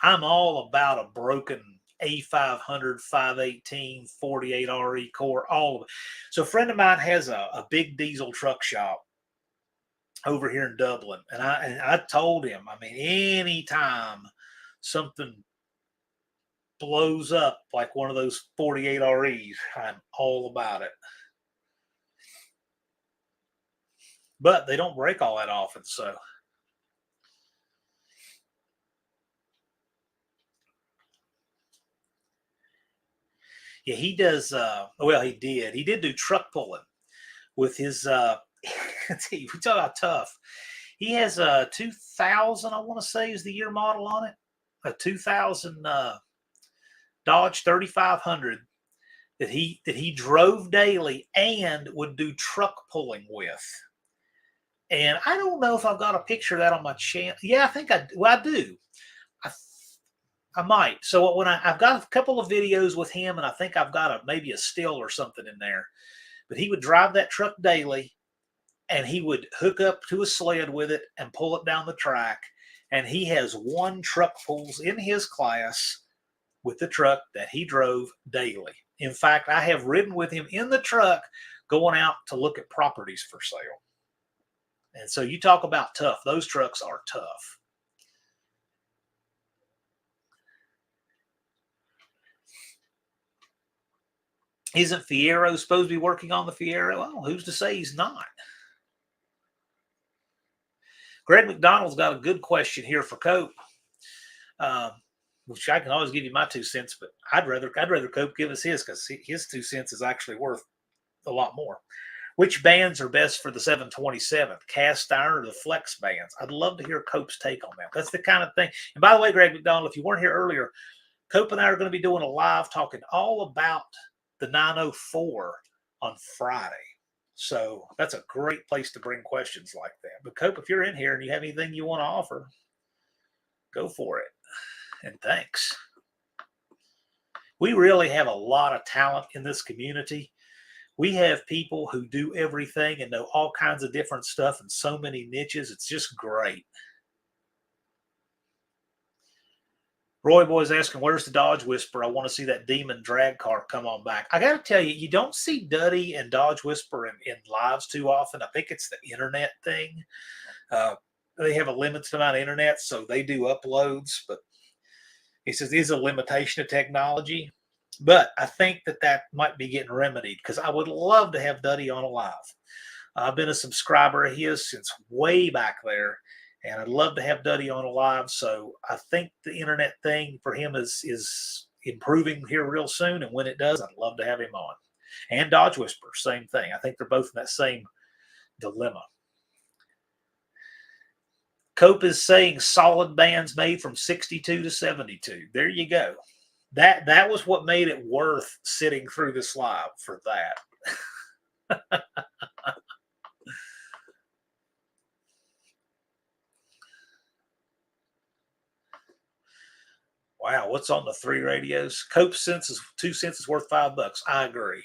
I'm all about a broken A500, 518, 48 RE core, all of it. So a friend of mine has a big diesel truck shop over here in Dublin. And I told him, I mean, anytime something blows up like one of those 48 REs, I'm all about it. But they don't break all that often, so. Yeah, he does. Well, he did do truck pulling with his. We talk about tough. He has a 2000, I want to say, is the year model on it. A 2000 Dodge 3500 that he drove daily and would do truck pulling with. And I don't know if I've got a picture of that on my channel. Yeah, I think I do. I might. So when I've got a couple of videos with him, and I think I've got maybe a still or something in there. But he would drive that truck daily, and he would hook up to a sled with it and pull it down the track. And he has one truck pulls in his class with the truck that he drove daily. In fact, I have ridden with him in the truck going out to look at properties for sale. And so you talk about tough. Those trucks are tough. Isn't Fierro supposed to be working on the Fiero? Well, who's to say he's not? Greg McDonald's got a good question here for Cope, which I can always give you my 2 cents, but I'd rather Cope give us his because his 2 cents is actually worth a lot more. Which bands are best for the 727? Cast iron or the flex bands? I'd love to hear Cope's take on that. That's the kind of thing. And by the way, Greg McDonald, if you weren't here earlier, Cope and I are going to be doing a live talking all about the 904 on Friday. So that's a great place to bring questions like that. But Cope, if you're in here and you have anything you want to offer, go for it. And thanks. We really have a lot of talent in this community. We have people who do everything and know all kinds of different stuff in so many niches. It's just great. Roy Boy's asking, where's the Dodge Whisperer? I want to see that demon drag car come on back. I got to tell you, you don't see Duddy and Dodge Whisperer in lives too often. I think it's the internet thing. They have a limited amount of internet, so they do uploads. But he says there's a limitation of technology. But I think that might be getting remedied because I would love to have Duddy on a live. I've been a subscriber of his since way back there. And I'd love to have Duddy on a live. So I think the internet thing for him is improving here real soon. And when it does, I'd love to have him on. And Dodge Whisperer, same thing. I think they're both in that same dilemma. Cope is saying solid bands made from 62 to 72. There you go. That was what made it worth sitting through this live for that. Wow, what's on the 3 radios? Cope 2 cents is worth $5. I agree.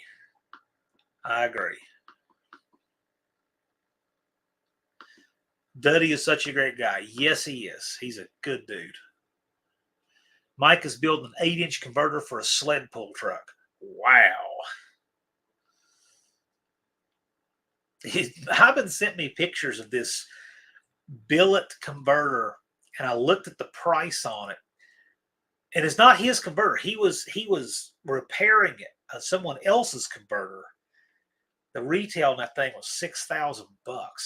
Duddy is such a great guy. Yes, he is. He's a good dude. Mike is building an 8-inch converter for a sled pull truck. Wow. Ivan sent me pictures of this billet converter, and I looked at the price on it. And it's not his converter. He was repairing it, someone else's converter. The retail on that thing was $6,000.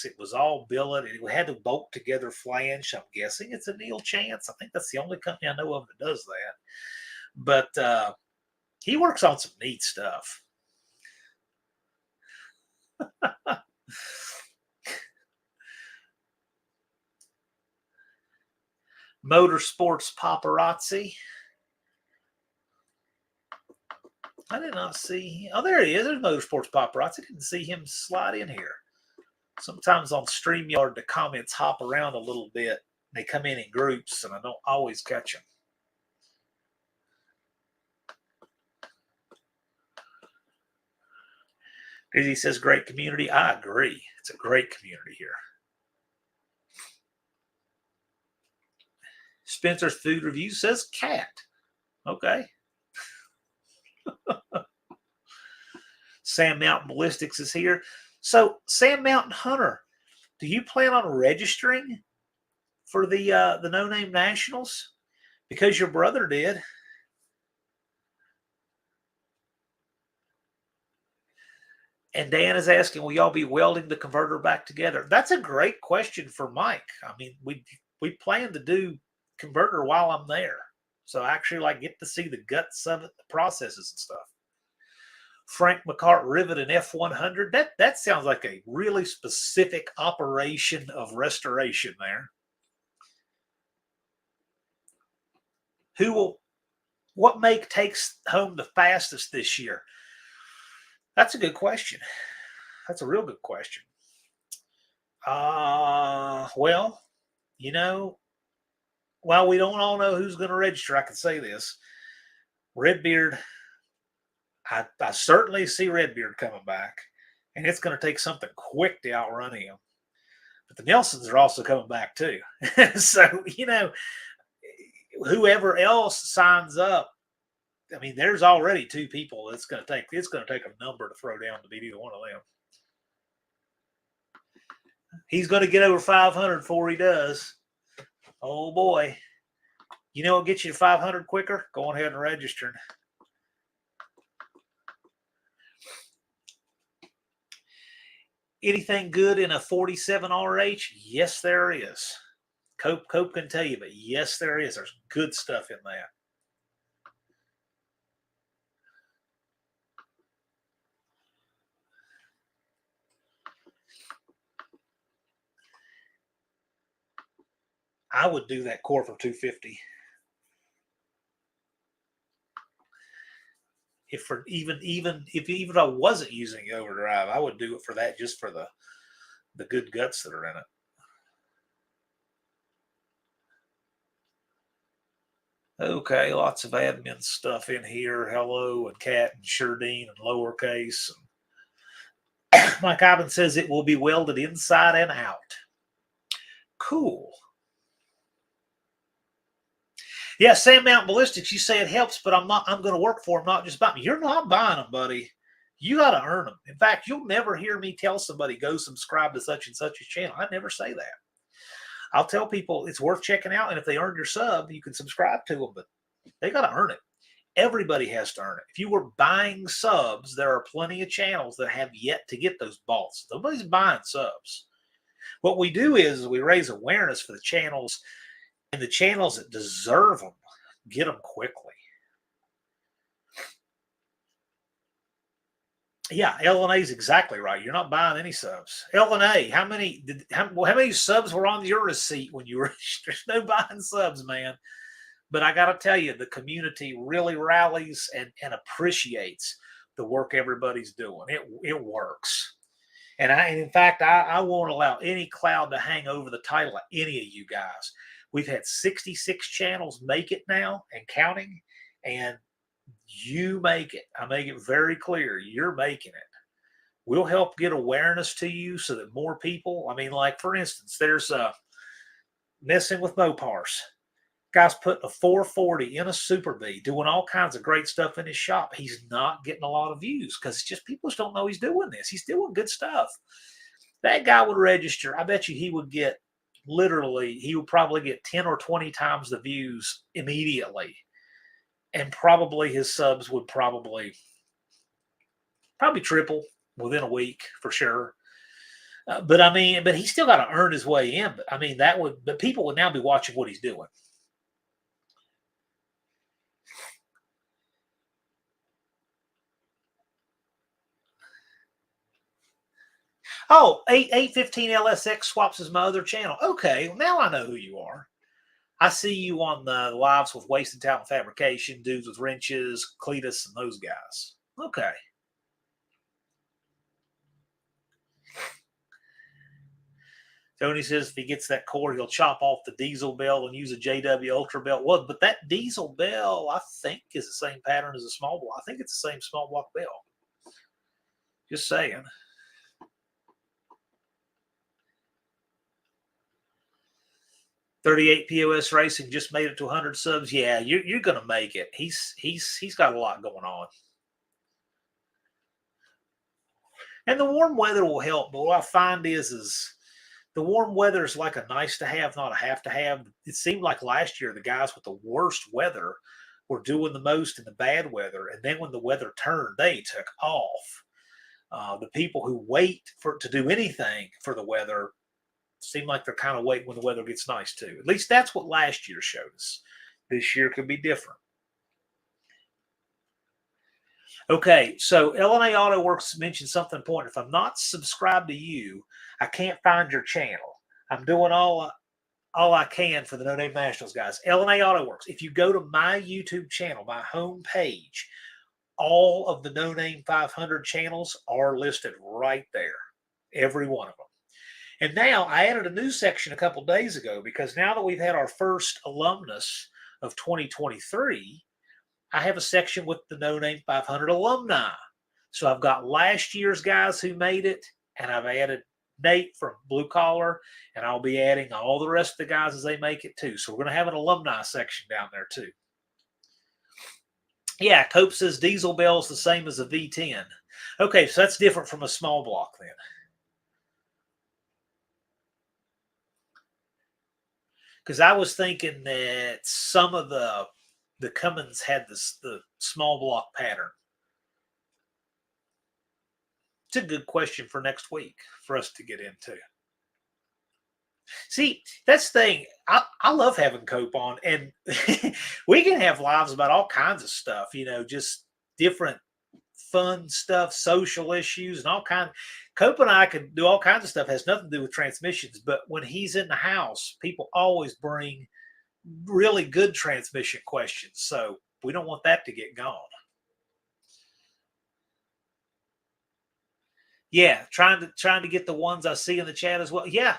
It was all billet. It had to bolt together flange. I'm guessing it's a Neil Chance. I think that's the only company I know of that does that. But he works on some neat stuff. Motorsports paparazzi. I did not see. Oh, there he is. There's Motorsports paparazzi. I didn't see him slide in here. Sometimes on StreamYard, the comments hop around a little bit. They come in groups, and I don't always catch them. Dizzy says, great community. I agree. It's a great community here. Spencer's Food Review says cat. Okay. Sam Mountain Ballistics is here. So, Sam Mountain Hunter, do you plan on registering for the No Name Nationals? Because your brother did. And Dan is asking, will y'all be welding the converter back together? That's a great question for Mike. I mean, we plan to do converter while I'm there. So I actually get to see the guts of it, the processes and stuff. Frank McCart Rivet and F100. That sounds like a really specific operation of restoration there. What make takes home the fastest this year? That's a good question. That's a real good question. Well, while we don't all know who's going to register, I can say this. Redbeard, I certainly see Redbeard coming back, and it's going to take something quick to outrun him. But the Nelsons are also coming back too. So, whoever else signs up, I mean, there's already 2 people it's going to take a number to throw down to beat either one of them. He's going to get over 500 before he does. Oh boy. You know what gets you to 500 quicker? Going ahead and registering. Anything good in a 47 RH? Yes, there is. Cope can tell you, but yes, there is. There's good stuff in that. I would do that core for 250. If I wasn't using overdrive, I would do it for that, just for the good guts that are in it. Okay, lots of admin stuff in here. Hello and Cat and Sherdine and lowercase. Mike Ivan says it will be welded inside and out. Cool. Yeah, Sam Mountain Ballistics, you say it helps, but I'm going to work for them, not just buy them. You're not buying them, buddy. You got to earn them. In fact, you'll never hear me tell somebody, go subscribe to such and such a channel. I never say that. I'll tell people it's worth checking out, and if they earn your sub, you can subscribe to them, but they got to earn it. Everybody has to earn it. If you were buying subs, there are plenty of channels that have yet to get those bolts. Nobody's buying subs. What we do is we raise awareness for the channels, and the channels that deserve them get them quickly. Yeah, LNA is exactly right. You're not buying any subs. LNA, how many subs were on your receipt when you were? There's no buying subs, man. But I got to tell you, the community really rallies and appreciates the work everybody's doing. It works. And in fact, I won't allow any cloud to hang over the title of any of you guys. We've had 66 channels make it now and counting, and you make it. I make it very clear. You're making it. We'll help get awareness to you so that more people, I mean, like for instance, there's Messing with Mopars. Guy's putting a 440 in a Super Bee, doing all kinds of great stuff in his shop. He's not getting a lot of views because it's just people just don't know he's doing this. He's doing good stuff. That guy would register. I bet you he would get he would probably get 10 or 20 times the views immediately. And probably his subs would probably triple within a week for sure. But I mean, but he's still got to earn his way in. But I mean, but people would now be watching what he's doing. Oh, 815 LSX swaps as my other channel. Okay, well, now I know who you are. I see you on the lives with Wasted Talent Fabrication, dudes with wrenches, Cletus, and those guys. Okay. Tony says if he gets that cord, he'll chop off the diesel bell and use a JW Ultra bell. Well, but that diesel bell, I think, is the same pattern as a small block. I think it's the same small block bell. Just saying. 38 POS Racing just made it to 100 subs. Yeah, you're going to make it. He's got a lot going on. And the warm weather will help. But what I find is the warm weather is like a nice to have, not a have to have. It seemed like last year the guys with the worst weather were doing the most in the bad weather. And then when the weather turned, they took off. The people who wait to do anything for the weather seem like they're kind of waiting when the weather gets nice too. At least that's what last year showed us. This year could be different. Okay, so LNA Auto Works mentioned something important. If I'm not subscribed to you, I can't find your channel. I'm doing all I can for the No Name Nationals guys. LNA Auto Works. If you go to my YouTube channel, my home page, all of the No Name 500 channels are listed right there. Every one of them. And now I added a new section a couple days ago because now that we've had our first alumnus of 2023, I have a section with the No Name 500 alumni. So I've got last year's guys who made it, and I've added Nate from Blue Collar, and I'll be adding all the rest of the guys as they make it too. So we're going to have an alumni section down there too. Yeah, Cope says diesel bell's the same as a V10. Okay, so that's different from a small block then. Because I was thinking that some of the Cummins had the small block pattern. It's a good question for next week for us to get into. See, that's the thing. I love having Cope on, and we can have lives about all kinds of stuff, just different fun stuff, social issues, and all kinds. Cope and I could do all kinds of stuff. It has nothing to do with transmissions, but when he's in the house, people always bring really good transmission questions. So we don't want that to get gone. Yeah, trying to get the ones I see in the chat as well. Yeah.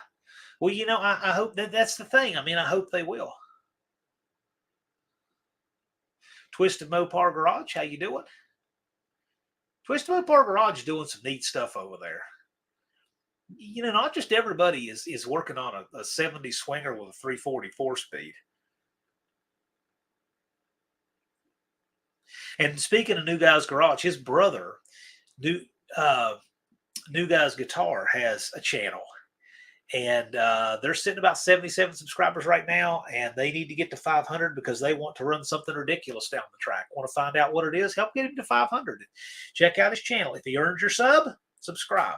Well, I hope that's the thing. I mean, I hope they will. Twisted Mopar Garage, how you doing? Twisted Mopar Garage doing some neat stuff over there. Not just everybody is working on a 70 swinger with a 340 4-speed. And speaking of New Guy's Garage, his brother, New Guy's Guitar, has a channel. And they're sitting about 77 subscribers right now, and they need to get to 500 because they want to run something ridiculous down the track. Want to find out what it is? Help get him to 500. Check out his channel. If he earns your sub, subscribe.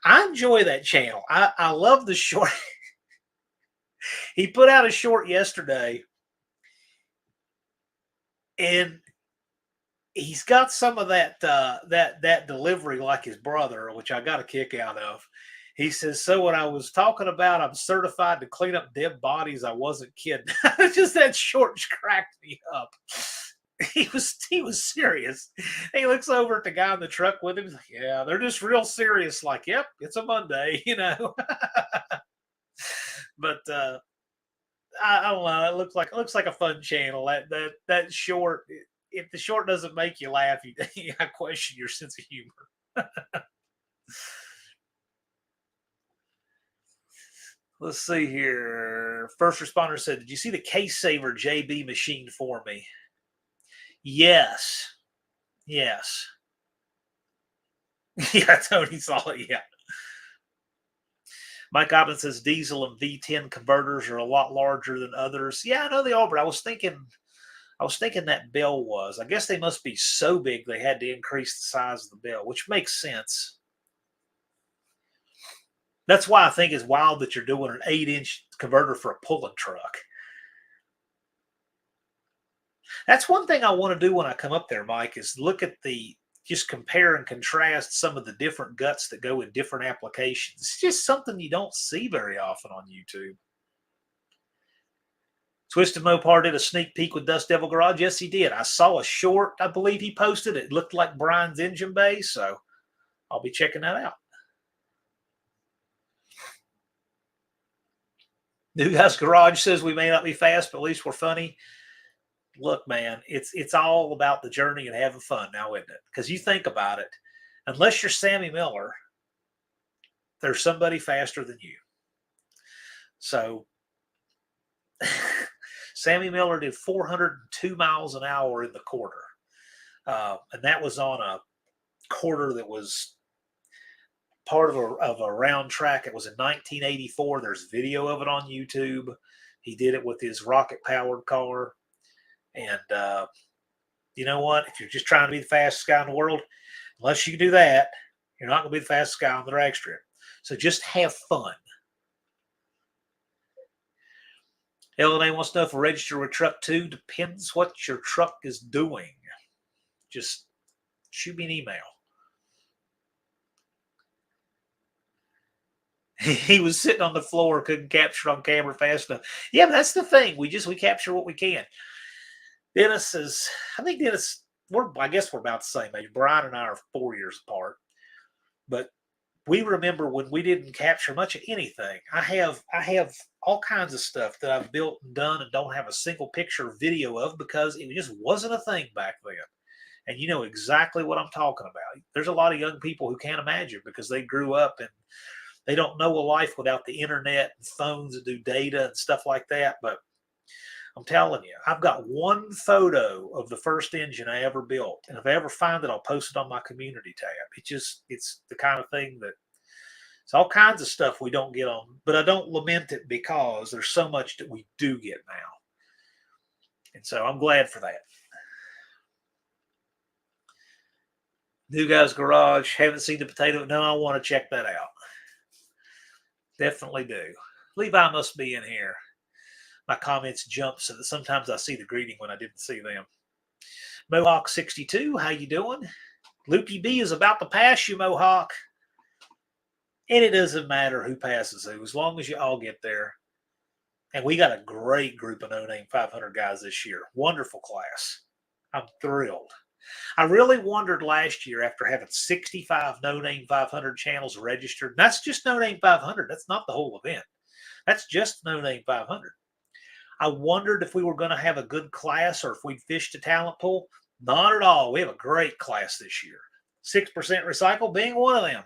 I enjoy that channel. I love the short. He put out a short yesterday, and he's got some of that delivery like his brother, which I got a kick out of. He says, so when I was talking about I'm certified to clean up dead bodies, I wasn't kidding. Just that short cracked me up. He was serious. He looks over at the guy in the truck with him. He's like, yeah, they're just real serious. Like, yep, it's a Monday, But I don't know. It looks like a fun channel. That short. If the short doesn't make you laugh, I question your sense of humor. Let's see here. First responder said, "Did you see the case saver JB machined for me?" Yes. Yes. Yeah, Tony saw it. Yeah. Mike Obbin says diesel and V10 converters are a lot larger than others. Yeah, I know they are, but I was thinking that bell was. I guess they must be so big they had to increase the size of the bell, which makes sense. That's why I think it's wild that you're doing an 8-inch converter for a pulling truck. That's one thing I want to do when I come up there, Mike, is look at just compare and contrast some of the different guts that go in different applications. It's just something you don't see very often on YouTube. Twisted Mopar did a sneak peek with Dust Devil Garage. Yes, he did. I saw a short, I believe he posted. It looked like Brian's engine bay, so I'll be checking that out. New Guys Garage says we may not be fast, but at least we're funny. Look, man, it's all about the journey and having fun now, isn't it? Because you think about it, unless you're Sammy Miller, there's somebody faster than you. So Sammy Miller did 402 miles an hour in the quarter. And that was on a quarter that was part of a round track. It was in 1984. There's video of it on YouTube. He did it with his rocket-powered car. And you know what? If you're just trying to be the fastest guy in the world, unless you can do that, you're not going to be the fastest guy on the drag strip. So just have fun. LNA wants to know if a register with truck 2 depends what your truck is doing. Just shoot me an email. He was sitting on the floor, couldn't capture it on camera fast enough. Yeah, but that's the thing. We capture what we can. Dennis is, I think Dennis, I guess we're about the same age. Brian and I are 4 years apart. But we remember when we didn't capture much of anything. I have all kinds of stuff that I've built and done and don't have a single picture or video of because it just wasn't a thing back then. And you know exactly what I'm talking about. There's a lot of young people who can't imagine because they grew up and they don't know a life without the internet and phones that do data and stuff like that. But I'm telling you, I've got one photo of the first engine I ever built. And if I ever find it, I'll post it on my community tab. It's the kind of thing that it's all kinds of stuff we don't get on. But I don't lament it because there's so much that we do get now. And so I'm glad for that. New Guys Garage. Haven't seen the potato. No, I want to check that out. Definitely do. Levi must be in here. My comments jump so that sometimes I see the greeting when I didn't see them. Mohawk 62, how you doing? Lukey B is about to pass you, Mohawk. And it doesn't matter who passes who, as long as you all get there. And we got a great group of No Name 500 guys this year. Wonderful class. I'm thrilled. I really wondered last year after having 65 No Name 500 channels registered. That's just No Name 500. That's not the whole event. That's just No Name 500. I wondered if we were going to have a good class or if we'd fished a talent pool. Not at all. We have a great class this year. 6% recycle being one of them.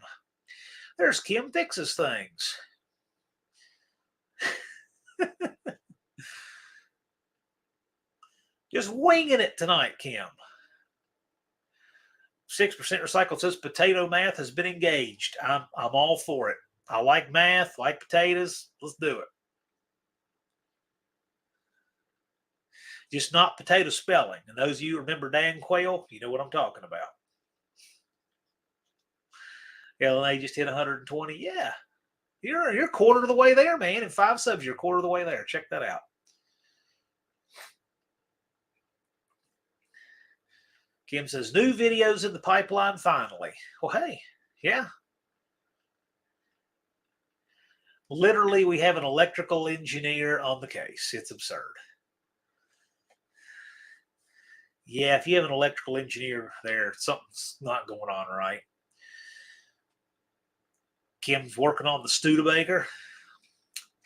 There's Kim Fixes Things. Just winging it tonight, Kim. 6% recycle says potato math has been engaged. I'm all for it. I like math, like potatoes. Let's do it. Just not potato spelling. And those of you who remember Dan Quayle, you know what I'm talking about. LNA just hit 120. Yeah. You're a quarter of the way there, man. In 5 subs, you're a quarter of the way there. Check that out. Kim says, new videos in the pipeline finally. Well, hey, yeah. Literally, we have an electrical engineer on the case. It's absurd. Yeah, if you have an electrical engineer there, something's not going on right. Kim's working on the Studebaker.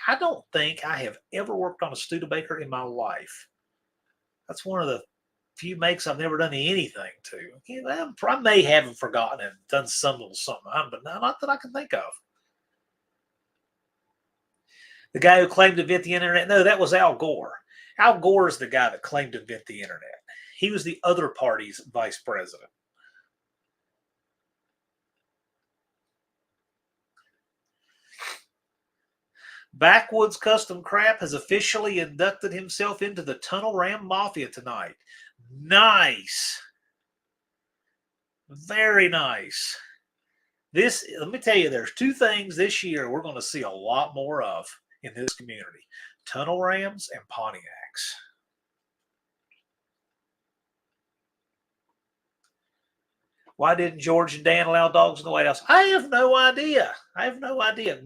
I don't think I have ever worked on a Studebaker in my life. That's one of the few makes I've never done anything to. You know, I may have forgotten and done some little something, but not that I can think of. The guy who claimed to invent the internet? No, that was Al Gore. Al Gore is the guy that claimed to invent the internet. He was the other party's vice president. Backwoods Custom Crap has officially inducted himself into the Tunnel Ram Mafia tonight. Nice. Very nice. This, let me tell you, there's two things this year we're going to see a lot more of in this community: tunnel rams and Pontiacs. Why didn't George and Dan allow dogs in the White House? I have no idea. I have no idea.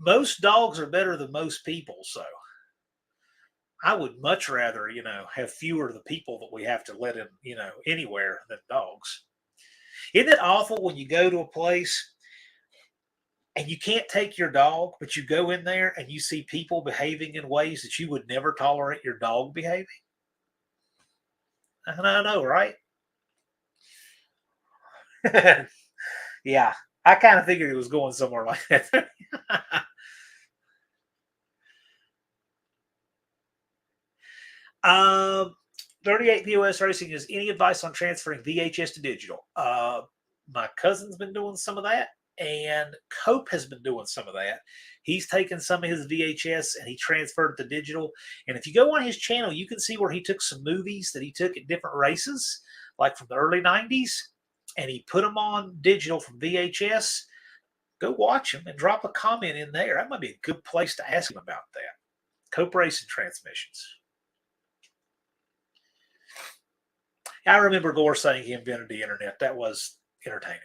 Most dogs are better than most people, so I would much rather, have fewer of the people that we have to let in, anywhere than dogs. Isn't it awful when you go to a place and you can't take your dog, but you go in there and you see people behaving in ways that you would never tolerate your dog behaving? I know, right? Yeah, I kind of figured it was going somewhere like that. 38 POS Racing is any advice on transferring VHS to digital? My cousin's been doing some of that, and Cope has been doing some of that. He's taken some of his VHS and he transferred it to digital. And if you go on his channel, you can see where he took some movies that he took at different races, like from the early 90s, and he put them on digital from VHS. Go watch them and drop a comment in there. That might be a good place to ask him about that. Cope Racing Transmissions. I remember Gore saying he invented the internet. That was entertaining.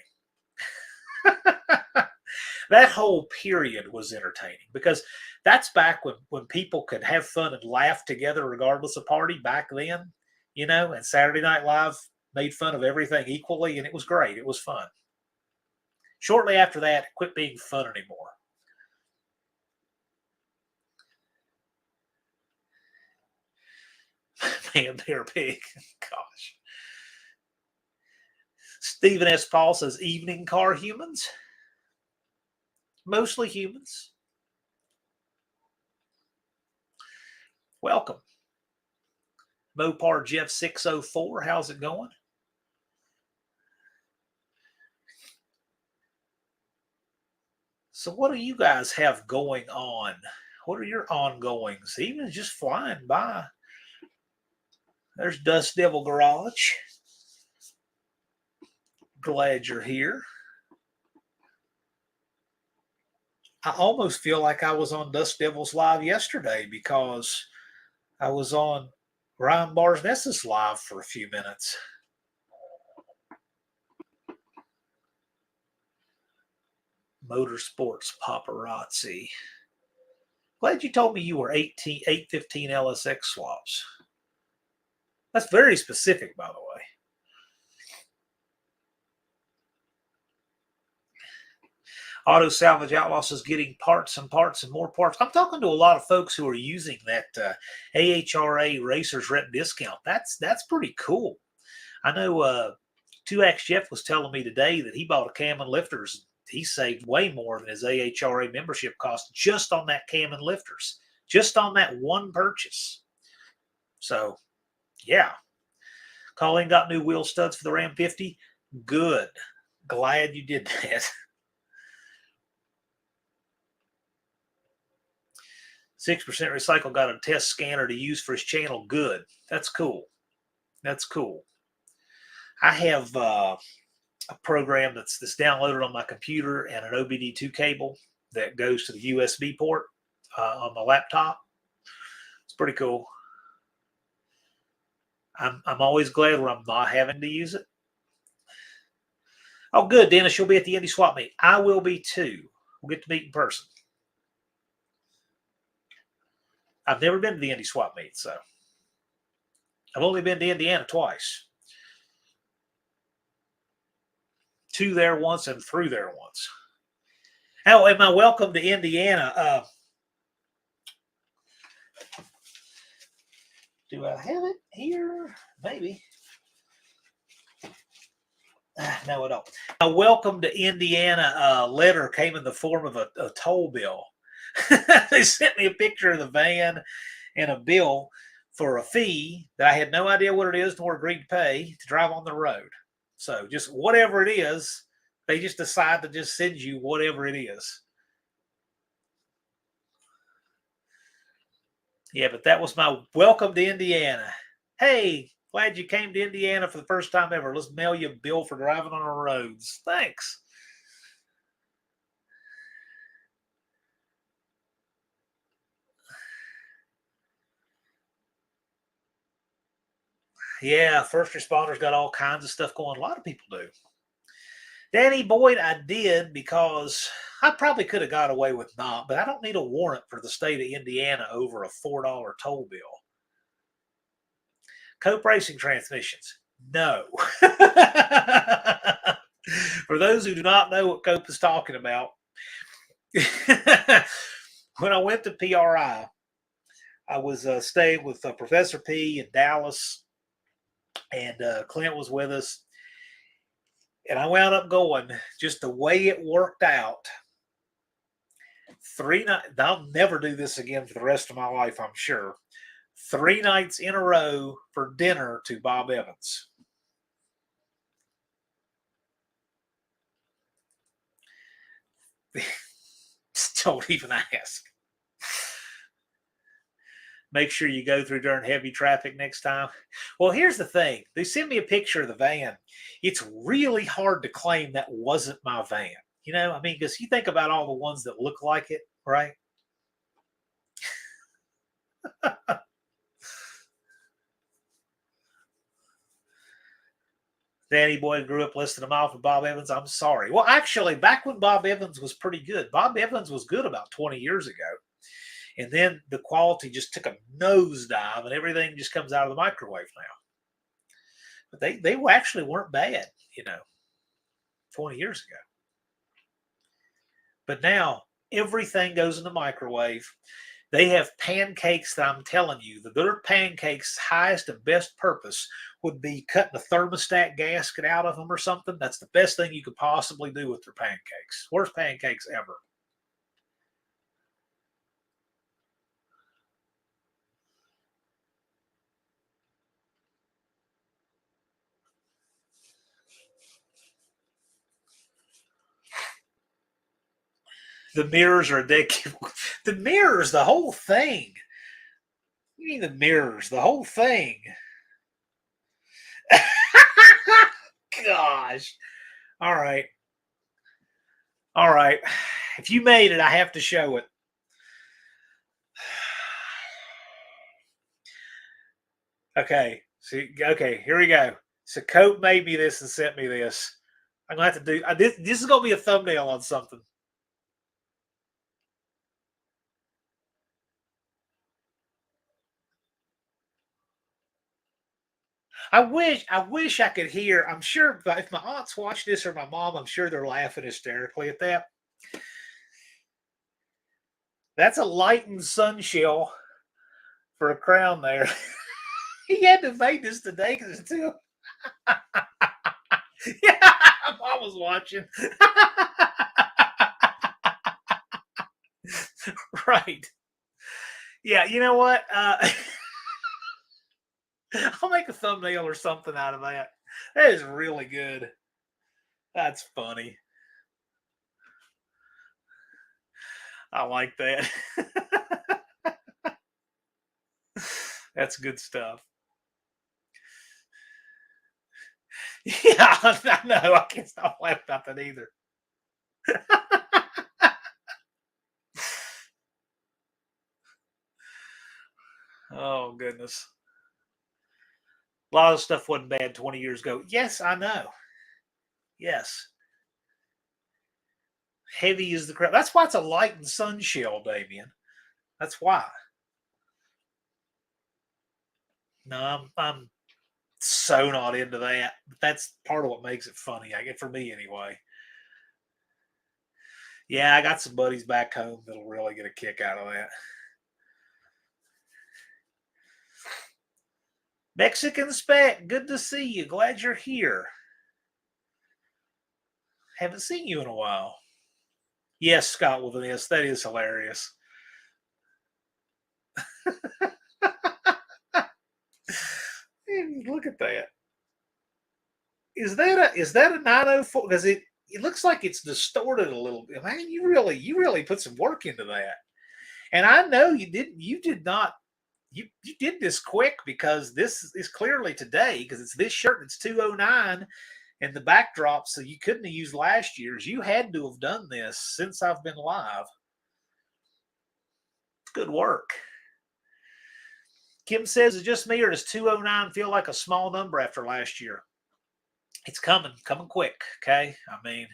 That whole period was entertaining because that's back when people could have fun and laugh together regardless of party back then, and Saturday Night Live made fun of everything equally, and it was great. It was fun. Shortly after that, it quit being fun anymore. Man, they're big. Gosh. Stephen S. Paul says, evening car humans. Mostly humans. Welcome. Mopar Jeff 604, how's it going? So what do you guys have going on? What are your ongoings? Even just flying by. There's Dust Devil Garage. Glad you're here. I almost feel like I was on Dust Devils Live yesterday because I was on Ryan Barsness's live for a few minutes. Motorsports Paparazzi. Glad you told me you were 815 LSX swaps. That's very specific, by the way. Auto Salvage Outlaw says getting parts and parts and more parts. I'm talking to a lot of folks who are using that AHRA Racers Rep discount. That's pretty cool. I know 2X Jeff was telling me today that he bought a cam and lifters. He saved way more than his AHRA membership cost just on that cam and lifters, just on that one purchase. So, yeah. Colleen got new wheel studs for the Ram 50. Good. Glad you did that. 6% Recycle got a test scanner to use for his channel. Good. That's cool. That's cool. I have a program that's downloaded on my computer and an OBD2 cable that goes to the USB port on my laptop. It's pretty cool. I'm always glad when I'm not having to use it. Oh, good, Dennis. You'll be at the Indy Swap Meet. I will be too. We'll get to meet in person. I've never been to the Indy Swap Meet, so I've only been to Indiana twice. 2 there once and through there once. Oh, am I welcome to Indiana? Do I have it here? Maybe. No, I don't. A welcome to Indiana letter came in the form of a toll bill. They sent me a picture of the van and a bill for a fee that I had no idea what it is nor agreed to pay to drive on the road. So just whatever it is, they just decide to just send you whatever it is. Yeah, but that was my welcome to Indiana. Hey, glad you came to Indiana for the first time ever. Let's mail you a bill for driving on our roads. Thanks. Yeah, first responders got all kinds of stuff going. A lot of people do. Danny Boyd, I did because I probably could have got away with not, but I don't need a warrant for the state of Indiana over a $4 toll bill. Cope Racing transmissions. No. For those who do not know what Cope is talking about, when I went to PRI, I was staying with Professor P in Dallas, and Clint was with us. And I wound up going just the way it worked out. 3 nights. I'll never do this again for the rest of my life, I'm sure. 3 nights in a row for dinner to Bob Evans. Don't even ask. Make sure you go through during heavy traffic next time. Well, here's the thing. They sent me a picture of the van. It's really hard to claim that wasn't my van. You know, I mean, because you think about all the ones that look like it, right? Danny Boyd grew up less than a mile from Bob Evans. I'm sorry. Well, actually, back when Bob Evans was pretty good, Bob Evans was good about 20 years ago. And then the quality just took a nosedive and everything just comes out of the microwave now. But they actually weren't bad, 20 years ago. But now everything goes in the microwave. They have pancakes that I'm telling you, the their pancakes' highest and best purpose would be cutting a thermostat gasket out of them or something. That's the best thing you could possibly do with their pancakes. Worst pancakes ever. The mirrors are ridiculous. The mirrors, the whole thing. You mean the mirrors, the whole thing? Gosh. All right. All right. If you made it, I have to show it. Okay. See, okay, here we go. So Cope made me this and sent me this. I'm gonna have to do this is gonna be a thumbnail on something. I wish I could hear. I'm sure if my aunts watch this or my mom, I'm sure they're laughing hysterically at that. That's a lightened sun shell for a crown there. He had to make this today because it's too. Yeah, mom was watching. Right. Yeah, you know what? I'll make a thumbnail or something out of that. That is really good. That's funny. I like that. That's good stuff. Yeah, I know. I can't stop laughing about that either. Oh, goodness. A lot of stuff wasn't bad 20 years ago. Yes, I know. Yes. Heavy is the crap. That's why it's a light and sun shell, Damien. That's why. No, I'm so not into that. But that's part of what makes it funny. I get for me anyway. Yeah, I got some buddies back home that'll really get a kick out of that. Mexican Spec, good to see you. Glad you're here. Haven't seen you in a while. Yes, Scott with an S. That is hilarious. Look at that. Is that a 904? Because it looks like it's distorted a little bit. Man, you really put some work into that. And I know you did not you did this quick because this is clearly today because it's this shirt. It's 209 and the backdrop, so you couldn't have used last year's. You had to have done this since I've been live. Good work. Kim says, is it just me or does 209 feel like a small number after last year? It's coming quick, okay? I mean,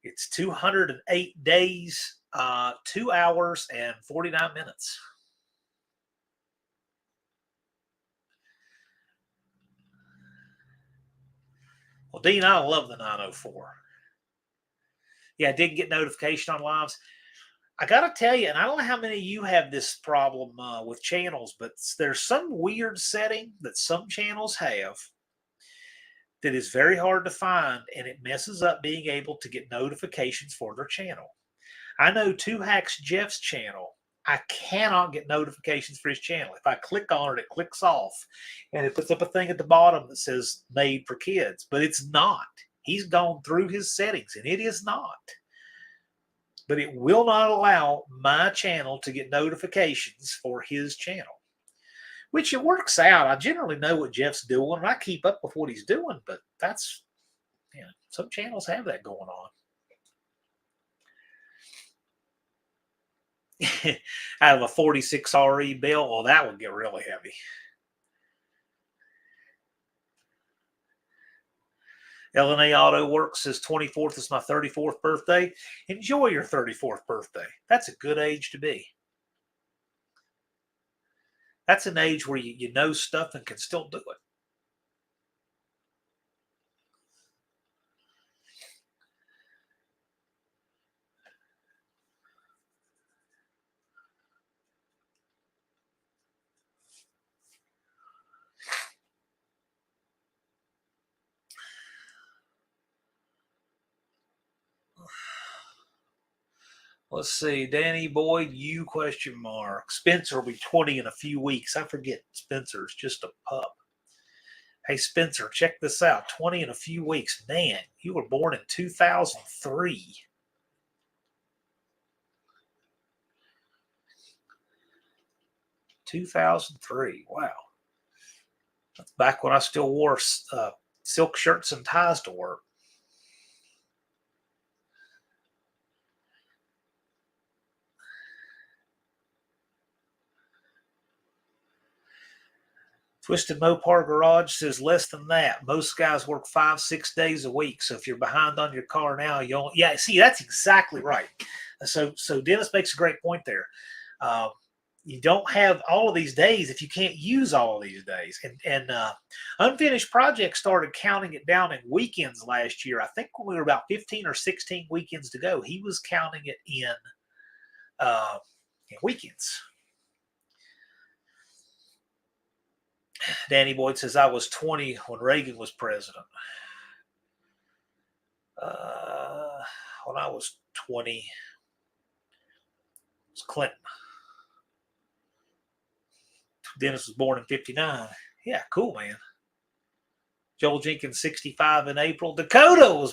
it's 208 days, 2 hours and 49 minutes. Well, Dean, I love the 904. Yeah, I didn't get notification on lives. I got to tell you, and I don't know how many of you have this problem with channels, but there's some weird setting that some channels have that is very hard to find, and it messes up being able to get notifications for their channel. I know Two Hacks Jeff's channel. I cannot get notifications for his channel. If I click on it, it clicks off, and it puts up a thing at the bottom that says made for kids, but it's not. He's gone through his settings, and it is not. But it will not allow my channel to get notifications for his channel, which it works out. I generally know what Jeff's doing, and I keep up with what he's doing, but that's, some channels have that going on. Out of a 46 RE bill, well, that would get really heavy. LNA Auto Works says 24th is my 34th birthday. Enjoy your 34th birthday. That's a good age to be. That's an age where you know stuff and can still do it. Let's see. Danny Boyd, you question mark. Spencer will be 20 in a few weeks. I forget Spencer's just a pup. Hey, Spencer, check this out. 20 in a few weeks. Man, you were born in 2003. Wow. That's back when I still wore silk shirts and ties to work. Twisted Mopar Garage says less than that. Most guys work 5-6 days a week. So if you're behind on your car now, you don't. Yeah, see, that's exactly right. So Dennis makes a great point there. You don't have all of these days if you can't use all of these days. And Unfinished Project started counting it down in weekends last year. I think when we were about 15 or 16 weekends to go, he was counting it in weekends. Danny Boyd says, I was 20 when Reagan was president. When I was 20, it was Clinton. Dennis was born in 59. Yeah, cool, man. Joel Jenkins, 65 in April. Dakota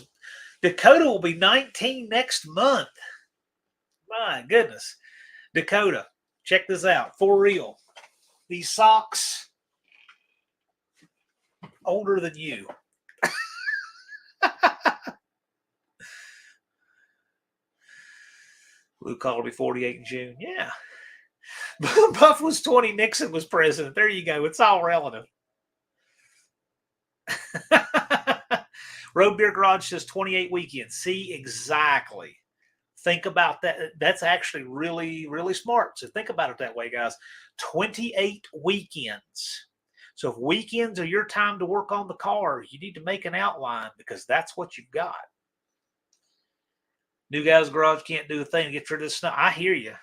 will be 19 next month. My goodness. Dakota, check this out. For real. These socks, older than you. Blue collar will be 48 in June. Yeah. Buff was 20. Nixon was president. There you go. It's all relative. Road Beer Garage says 28 weekends. See, exactly. Think about that. That's actually really, really smart. So think about it that way, guys. 28 weekends. So if weekends are your time to work on the car, you need to make an outline because that's what you've got. New Guys Garage can't do a thing to get rid of the snow. I hear you.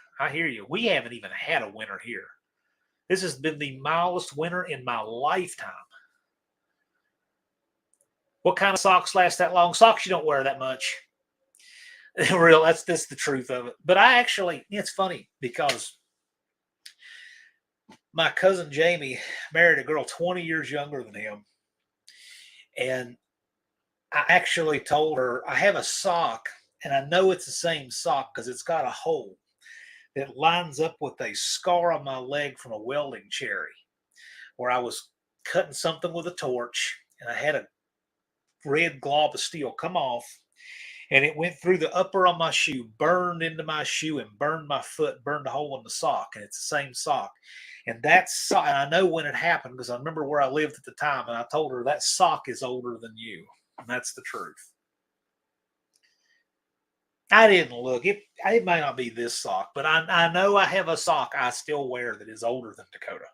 We haven't even had a winter here. This has been the mildest winter in my lifetime. What kind of socks last that long? Socks you don't wear that much. Real, that's the truth of it. But it's funny because my cousin Jamie married a girl 20 years younger than him. And I actually told her I have a sock, and I know it's the same sock because it's got a hole that lines up with a scar on my leg from a welding cherry where I was cutting something with a torch, and I had a red glob of steel come off, and it went through the upper on my shoe, burned into my shoe, and burned my foot, burned a hole in the sock, and it's the same sock. And and I know when it happened because I remember where I lived at the time, and I told her that sock is older than you, and that's the truth. I didn't look. It might not be this sock, but I know I have a sock I still wear that is older than Dakota.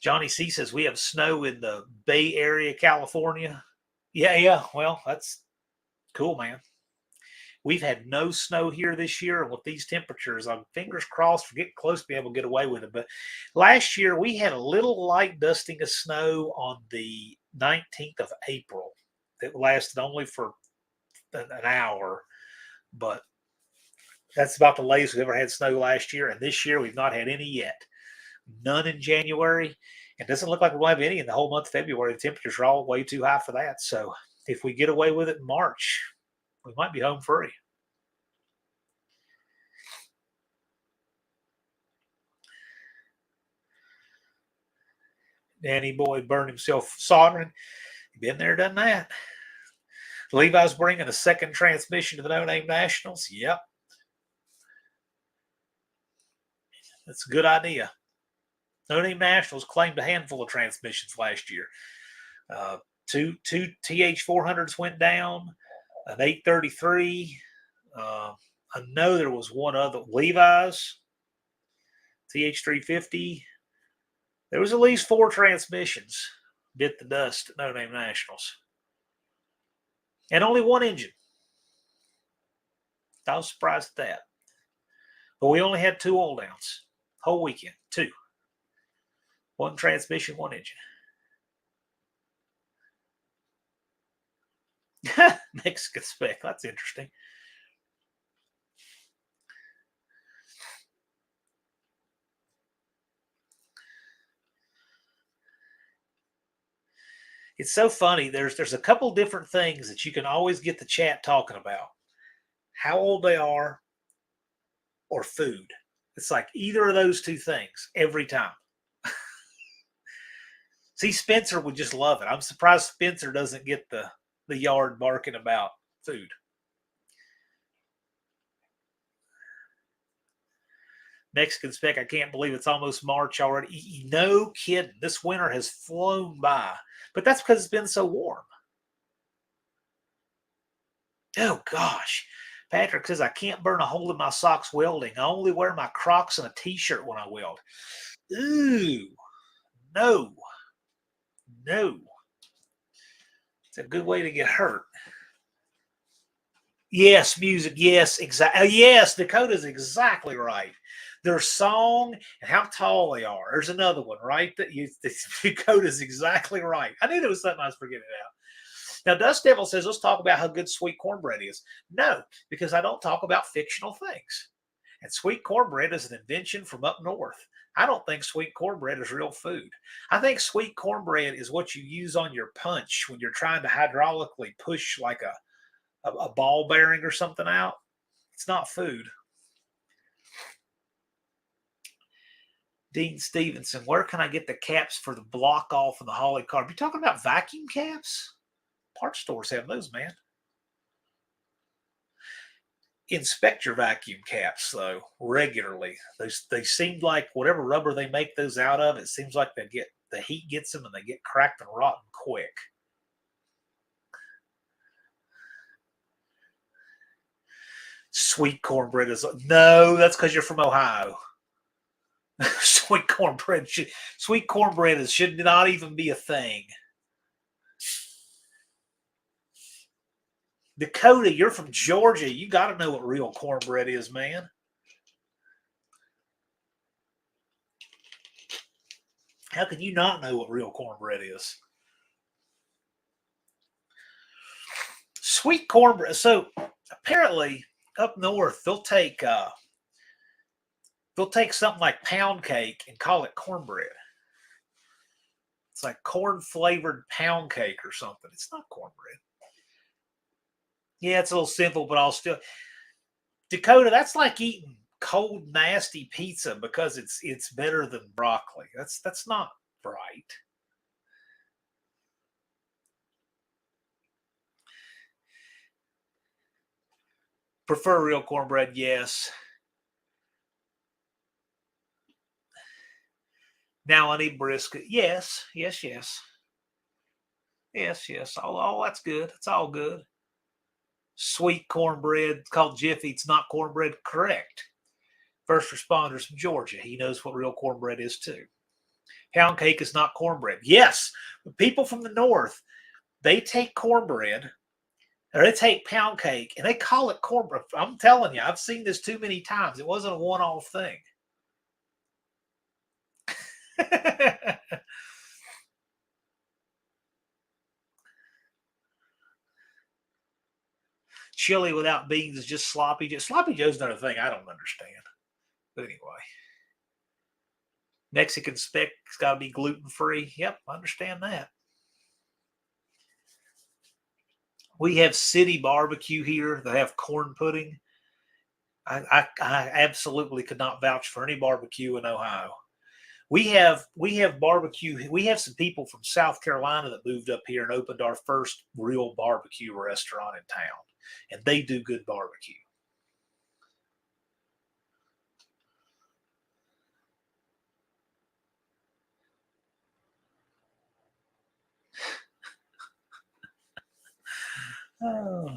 Johnny C says we have snow in the Bay Area, California. Yeah. Well, that's cool, man. We've had no snow here this year, and with these temperatures, I'm fingers crossed we're getting close to be able to get away with it. But last year we had a little light dusting of snow on the 19th of April that lasted only for an hour, but that's about the latest we've ever had snow last year. And this year we've not had any yet. None in January. It doesn't look like we'll have any in the whole month of February. The temperatures are all way too high for that. So if we get away with it in March, we might be home free. Danny Boy burned himself soldering. Been there, done that. Levi's bringing a second transmission to the No Name Nationals. Yep. That's a good idea. No Name Nationals claimed a handful of transmissions last year. Two TH400s went down, an 833. I know there was one other, Levi's, TH350. There was at least 4 transmissions bit the dust at No Name Nationals. And only one engine. I was surprised at that. But we only had 2 oil downs whole weekend. 2. 1 transmission, 1 engine. Mexican spec. That's interesting. It's so funny. There's a couple different things that you can always get the chat talking about. How old they are or food. It's like either of those 2 things every time. See, Spencer would just love it. I'm surprised Spencer doesn't get the yard barking about food. Mexican spec, I can't believe it's almost March already. No kidding. This winter has flown by. But that's because it's been so warm. Oh, gosh. Patrick says, I can't burn a hole in my socks welding. I only wear my Crocs and a T-shirt when I weld. Ooh. No. It's a good way to get hurt. Yes, music. Yes, exactly. Yes, Dakota's exactly right. Their song and how tall they are. There's another one, right? Dakota's exactly right. I knew there was something I was forgetting about. Now, Dust Devil says, let's talk about how good sweet cornbread is. No, because I don't talk about fictional things. And sweet cornbread is an invention from up north. I don't think sweet cornbread is real food. I think sweet cornbread is what you use on your punch when you're trying to hydraulically push like a ball bearing or something out. It's not food. Dean Stevenson, where can I get the caps for the block off and the Holley carb? You talking about vacuum caps? Parts stores have those, man. Inspect your vacuum caps, though, regularly. They seem like whatever rubber they make those out of, it seems like the heat gets them and they get cracked and rotten quick. Sweet cornbread is no, that's because you're from Ohio. Sweet cornbread should not even be a thing. Dakota, you're from Georgia. You got to know what real cornbread is, man. How can you not know what real cornbread is? Sweet cornbread. So apparently up north they'll take something like pound cake and call it cornbread. It's like corn flavored pound cake or something. It's not cornbread. Yeah, it's a little simple, but I'll still Dakota, that's like eating cold, nasty pizza because it's better than broccoli. That's not right. Prefer real cornbread, yes. Now I need brisket. Yes, yes, yes. Yes, yes. All that's good. It's all good. Sweet cornbread called Jiffy. It's not cornbread. Correct. First responders from Georgia. He knows what real cornbread is too. Pound cake is not cornbread. Yes, but people from the north, they take cornbread or they take pound cake and they call it cornbread. I'm telling you, I've seen this too many times. It wasn't a one-off thing. Chili without beans is just sloppy. Sloppy Joe's not a thing I don't understand. But anyway, Mexican speck's got to be gluten free. Yep, I understand that. We have City Barbecue here that have corn pudding. I absolutely could not vouch for any barbecue in Ohio. We have barbecue. We have some people from South Carolina that moved up here and opened our first real barbecue restaurant in town, and they do good barbecue. Oh.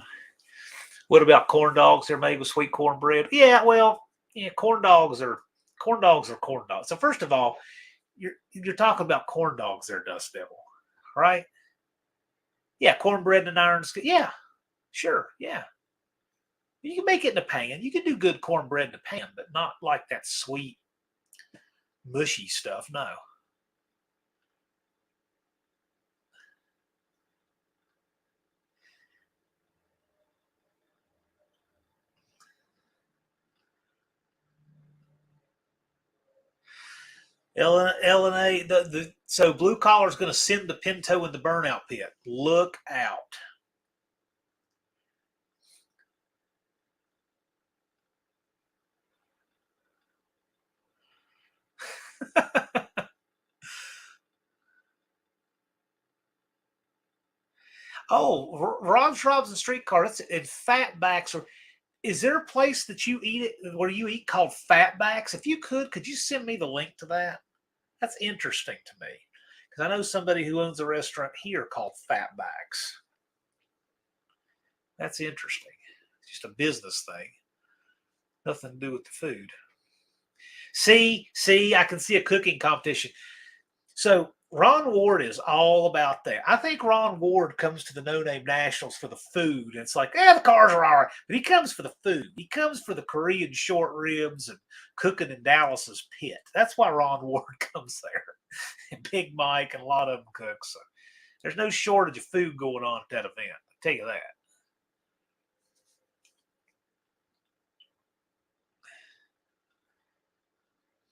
What about corn dogs? They're made with sweet cornbread. Yeah, well, yeah, corn dogs are corn dogs. So first of all, you're talking about corn dogs there, Dust Devil, right? Yeah, cornbread in an iron skillet. Yeah, sure. Yeah, you can make it in a pan. You can do good cornbread in a pan, but not like that sweet, mushy stuff. No. LNA, so blue collar is going to send the Pinto in the burnout pit. Look out. Oh, Ron Schraub's and streetcar. That's and fatbacks. Or is there a place that you eat it where you eat called fatbacks? If you could you send me the link to that? That's interesting to me because I know somebody who owns a restaurant here called Fatbacks. That's interesting. It's just a business thing, nothing to do with the food. See, I can see a cooking competition. So Ron Ward is all about that. I think Ron Ward comes to the No Name Nationals for the food. And it's like, the cars are all right. But he comes for the food. He comes for the Korean short ribs and cooking in Dallas's pit. That's why Ron Ward comes there. And Big Mike and a lot of them cook. So there's no shortage of food going on at that event. I'll tell you that.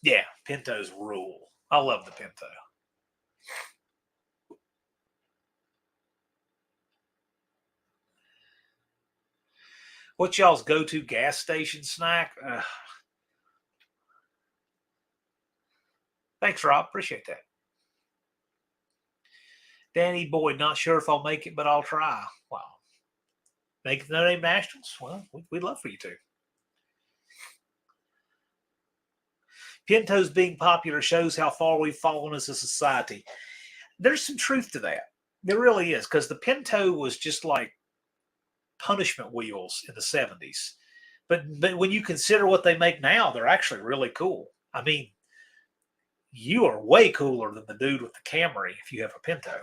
Yeah, Pintos rule. I love the Pinto. What's y'all's go-to gas station snack? Thanks, Rob. Appreciate that. Danny Boyd, not sure if I'll make it, but I'll try. Wow. Make the No Name Nationals? Well, we'd love for you to. Pintos being popular shows how far we've fallen as a society. There's some truth to that. There really is, because the Pinto was just like punishment wheels in the 70s. But when you consider what they make now, they're actually really cool. I mean, you are way cooler than the dude with the Camry if you have a Pinto.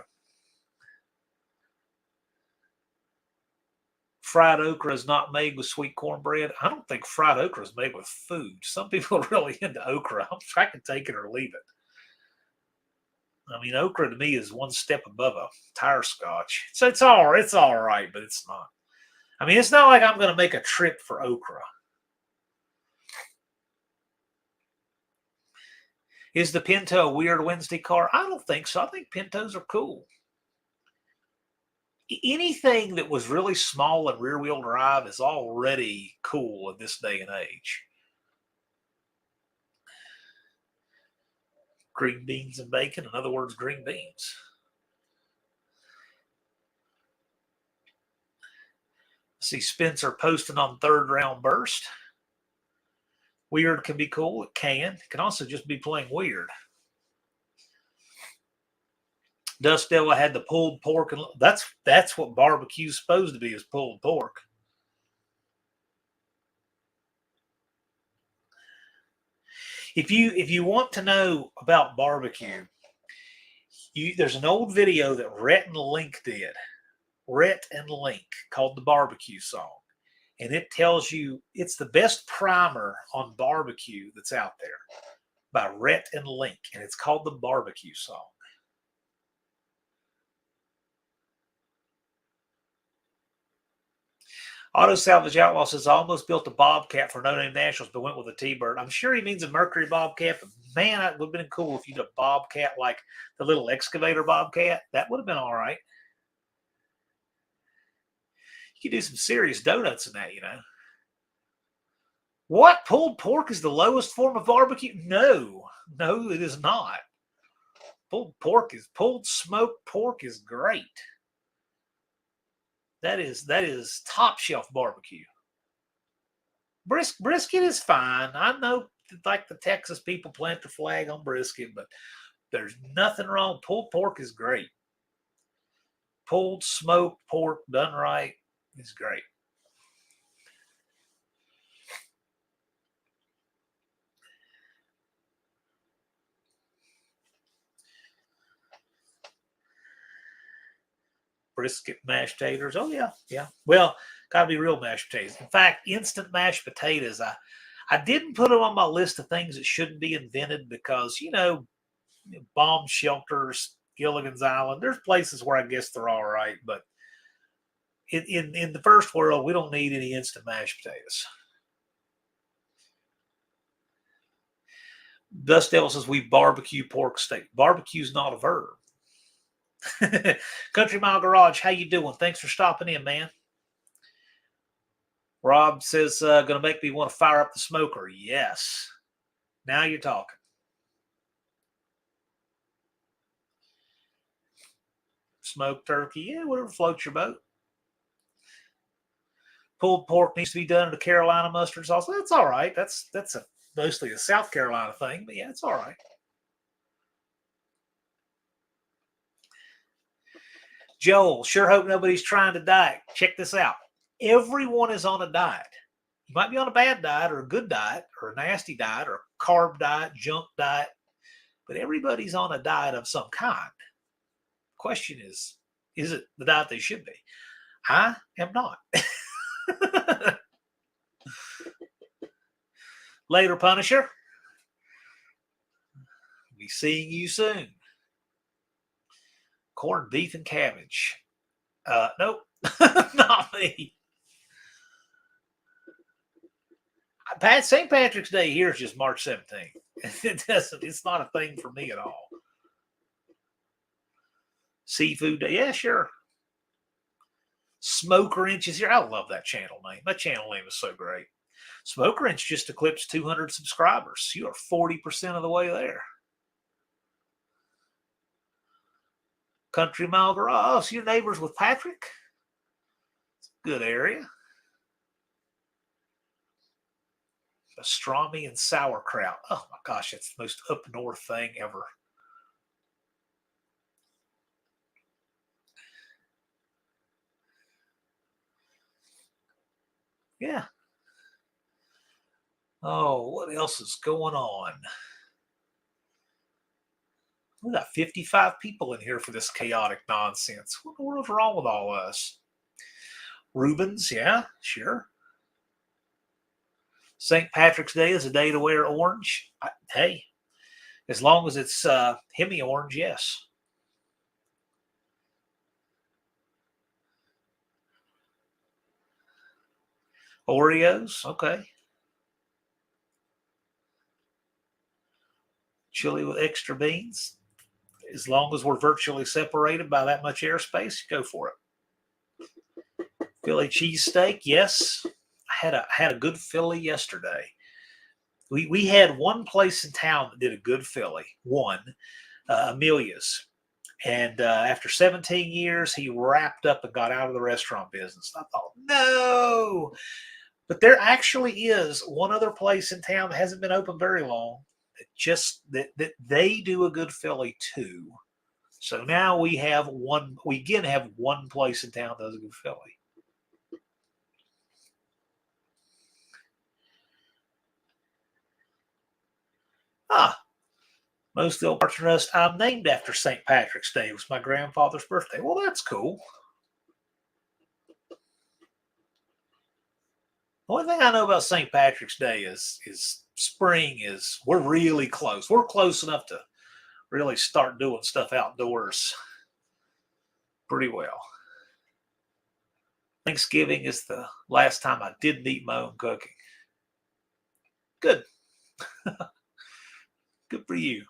Fried okra is not made with sweet cornbread. I don't think fried okra is made with food. Some people are really into okra. I can take it or leave it. I mean, okra to me is one step above a tire scotch. So it's all right, but it's not. I mean, it's not like I'm going to make a trip for okra. Is the Pinto a weird Wednesday car? I don't think so. I think Pintos are cool. Anything that was really small and rear wheel drive is already cool in this day and age. Green beans and bacon, in other words, green beans. See Spencer posting on third round burst. Weird can be cool. It can. It can also just be plain weird. Dust Devil had the pulled pork, and that's what barbecue's supposed to be, is pulled pork. If you want to know about barbecue, there's an old video that Rhett and Link did. Rhett and Link, called The Barbecue Song. And it tells you, it's the best primer on barbecue that's out there, by Rhett and Link, and it's called The Barbecue Song. Auto Salvage Outlaw says, I almost built a Bobcat for No Name Nationals, but went with a T-Bird. I'm sure he means a Mercury Bobcat, but man, it would have been cool if you did a Bobcat like the little excavator Bobcat. That would have been all right. You could do some serious donuts in that, you know. What? Pulled pork is the lowest form of barbecue? No, it is not. Pulled smoked pork is great. That is top shelf barbecue. Brisket is fine. I know, like, the Texas people plant the flag on brisket, but there's nothing wrong. Pulled pork is great. Pulled smoked pork done right is great. Brisket mashed taters. Oh yeah. Well, gotta be real mashed potatoes. In fact, instant mashed potatoes, I didn't put them on my list of things that shouldn't be invented, because, bomb shelters, Gilligan's Island, there's places where I guess they're all right, but in the first world, we don't need any instant mashed potatoes. Dust Devil says, we barbecue pork steak. Barbecue's not a verb. Country Mile Garage, how you doing? Thanks for stopping in, man. Rob says, gonna make me want to fire up the smoker. Yes. Now you're talking. Smoked turkey, yeah, whatever floats your boat. Pulled pork needs to be done in a Carolina mustard sauce. That's all right. That's mostly a South Carolina thing, but yeah, it's all right. Joel, sure hope nobody's trying to diet. Check this out. Everyone is on a diet. You might be on a bad diet or a good diet or a nasty diet or a carb diet, junk diet, but everybody's on a diet of some kind. Question is it the diet they should be? I am not. Later, Punisher. Be seeing you soon. Corned beef and cabbage. Nope, not me. St. Patrick's Day here is just March 17th. It's not a thing for me at all. Seafood Day, yeah, sure. Smoker Inches here. I love that channel name. That channel name is so great. Smoker Inch just eclipsed 200 subscribers. You are 40% of the way there. Country Mile Garage. Oh, so your neighbors with Patrick? It's a good area. Pastrami and sauerkraut. Oh my gosh, that's the most up north thing ever. Yeah. Oh, what else is going on? We got 55 people in here for this chaotic nonsense. What in the world's wrong with all us? Rubens, yeah, sure. St. Patrick's Day is a day to wear orange. Hey, as long as it's Hemi orange, yes. Oreos, okay. Chili with extra beans. As long as we're virtually separated by that much airspace, go for it. Philly cheesesteak, yes. I had a good Philly yesterday. We had one place in town that did a good Philly. One, Amelia's. And after 17 years, he wrapped up and got out of the restaurant business. I thought, no. But there actually is one other place in town that hasn't been open very long that they do a good Philly too. So now we again have one place in town that does a good Philly. Ah, Moseville Arts and Rust. I'm named after St. Patrick's Day. It was my grandfather's birthday. Well, that's cool. The only thing I know about St. Patrick's Day is spring is we're really close. We're close enough to really start doing stuff outdoors pretty well. Thanksgiving is the last time I didn't eat my own cooking. Good. Good for you.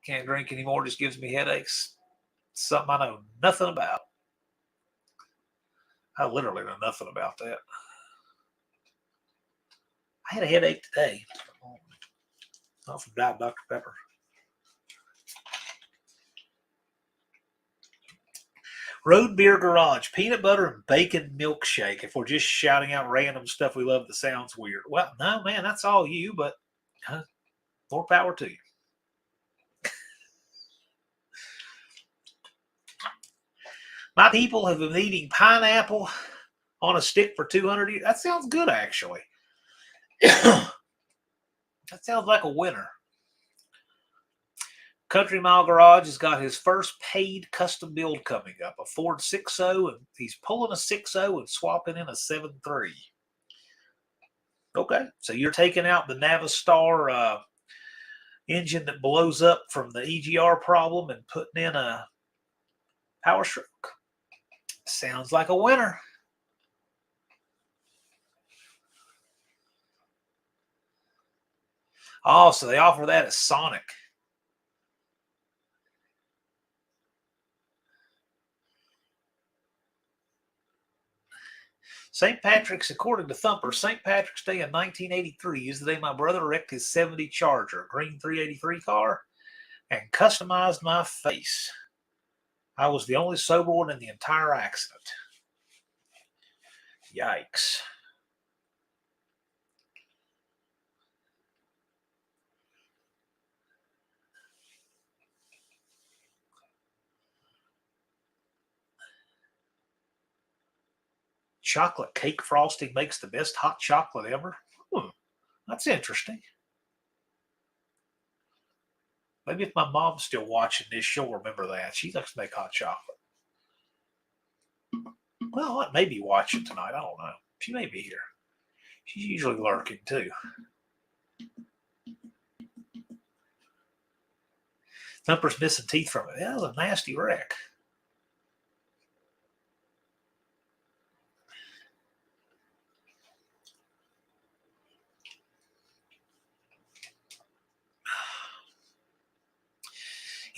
Can't drink anymore, just gives me headaches. Something I know nothing about. I literally know nothing about that. I had a headache today. Not from Diet Dr. Pepper. Road Beer Garage, peanut butter and bacon milkshake. If we're just shouting out random stuff we love that sounds weird. Well, no, man, that's all you, but more power to you. My people have been eating pineapple on a stick for 200 years. That sounds good, actually. That sounds like a winner. Country Mile Garage has got his first paid custom build coming up, a Ford 6.0, and he's pulling a 6.0 and swapping in a 7.3. Okay, so you're taking out the Navistar engine that blows up from the EGR problem and putting in a Power Stroke. Sounds like a winner. Oh, so they offer that as Sonic. St. Patrick's, according to Thumper, St. Patrick's Day in 1983 is the day my brother wrecked his 70 Charger, a green 383 car, and customized my face. I was the only sober one in the entire accident. Yikes. Chocolate cake frosting makes the best hot chocolate ever. That's interesting. Maybe if my mom's still watching this, she'll remember that. She likes to make hot chocolate. Well, I may be watching tonight. I don't know. She may be here. She's usually lurking too. Thumper's missing teeth from it. That was a nasty wreck.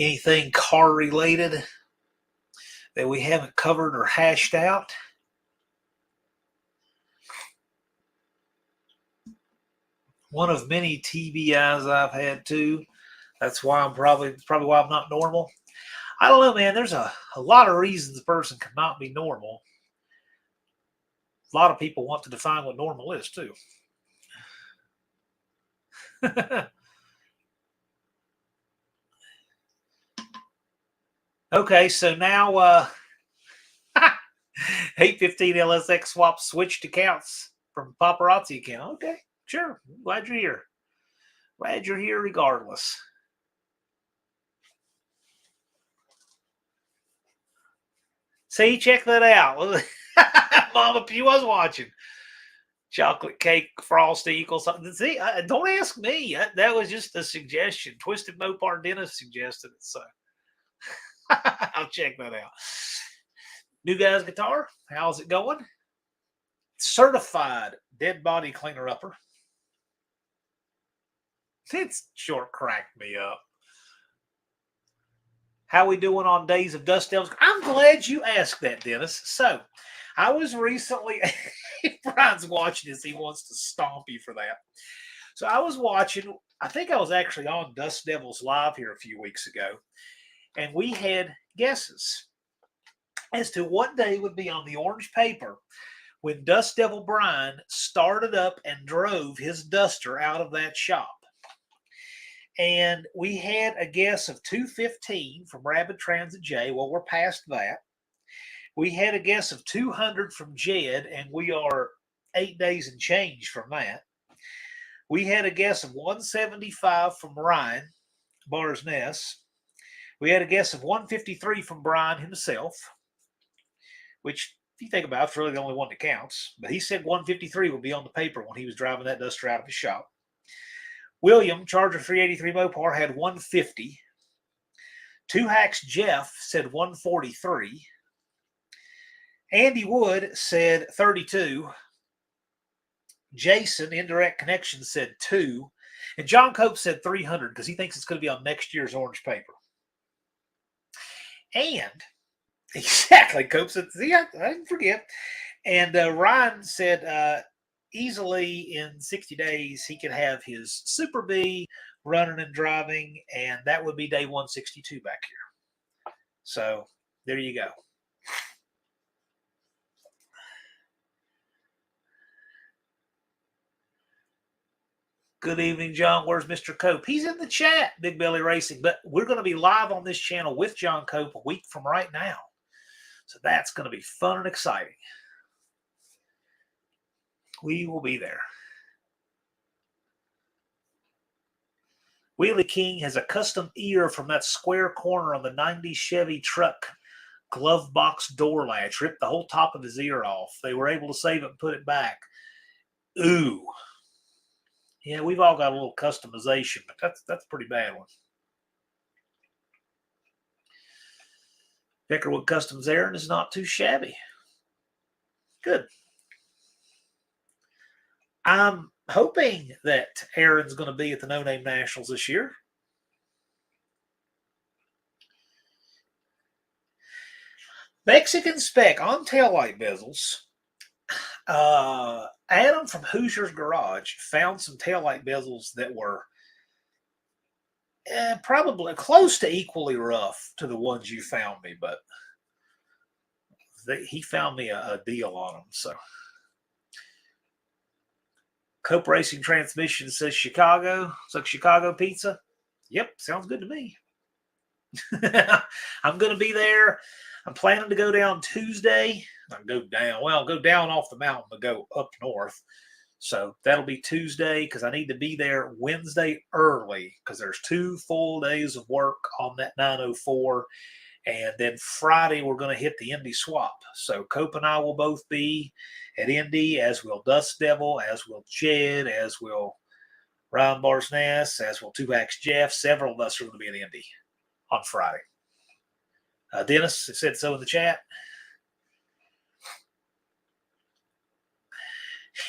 Anything car related that we haven't covered or hashed out? One of many TBIs I've had too. That's why I'm probably why I'm not normal. I don't know, man. There's a lot of reasons a person cannot be normal. A lot of people want to define what normal is too. Okay, so now 815 LSX swap switched accounts from paparazzi account. Okay, sure. Glad you're here. Glad you're here regardless. See, check that out. Mama P was watching. Chocolate cake frosty equals something. See, don't ask me. That was just a suggestion. Twisted Mopar Dennis suggested it, so I'll check that out. New Guy's Guitar, how's it going? Certified dead body cleaner upper. It's short cracked me up. How we doing on Days of Dust Devils? I'm glad you asked that, Dennis. So, I was recently, Brian's watching this. He wants to stomp you for that. So, I was watching, I think I was actually on Dust Devils Live here a few weeks ago, and we had guesses as to what day would be on the orange paper when Dust Devil Brian started up and drove his Duster out of that shop. And we had a guess of 215 from Rapid Transit J. Well, we're past that. We had a guess of 200 from Jed, and we are 8 days and change from that. We had a guess of 175 from Ryan Barsness. We had a guess of 153 from Brian himself, which, if you think about it, it's really the only one that counts. But he said 153 would be on the paper when he was driving that Duster out of his shop. William, Charger 383 Mopar, had 150. Two Hacks Jeff said 143. Andy Wood said 32. Jason, Indirect Connection, said 2. And John Cope said 300 because he thinks it's going to be on next year's orange paper. And, exactly, Cope said, see, I didn't forget. And Ryan said, easily in 60 days, he could have his Super B running and driving, and that would be day 162 back here. So there you go. Good evening, John. Where's Mr. Cope? He's in the chat, Big Belly Racing, but we're going to be live on this channel with John Cope a week from right now. So that's going to be fun and exciting. We will be there. Wheelie King has a custom ear from that square corner on the 90 Chevy truck glove box door latch. Ripped the whole top of his ear off. They were able to save it and put it back. Ooh. Yeah, we've all got a little customization, but that's a pretty bad one. Beckerwood Customs Aaron is not too shabby. Good. I'm hoping that Aaron's going to be at the No Name Nationals this year. Mexican Spec on taillight bezels. Adam from Hoosier's Garage found some taillight bezels that were probably close to equally rough to the ones you found me, but he found me a deal on them. So, Cope Racing Transmission says Chicago. It's like Chicago pizza. Yep, sounds good to me. I'm going to be there. I'm planning to go down Tuesday. Go down off the mountain, but go up north. So that'll be Tuesday because I need to be there Wednesday early because there's 2 full days of work on that 904. And then Friday, we're going to hit the Indy swap. So Cope and I will both be at Indy, as will Dust Devil, as will Jed, as will Ryan Barsness, as will Two Hacks Jeff. Several of us are going to be at Indy on Friday. Dennis said so in the chat.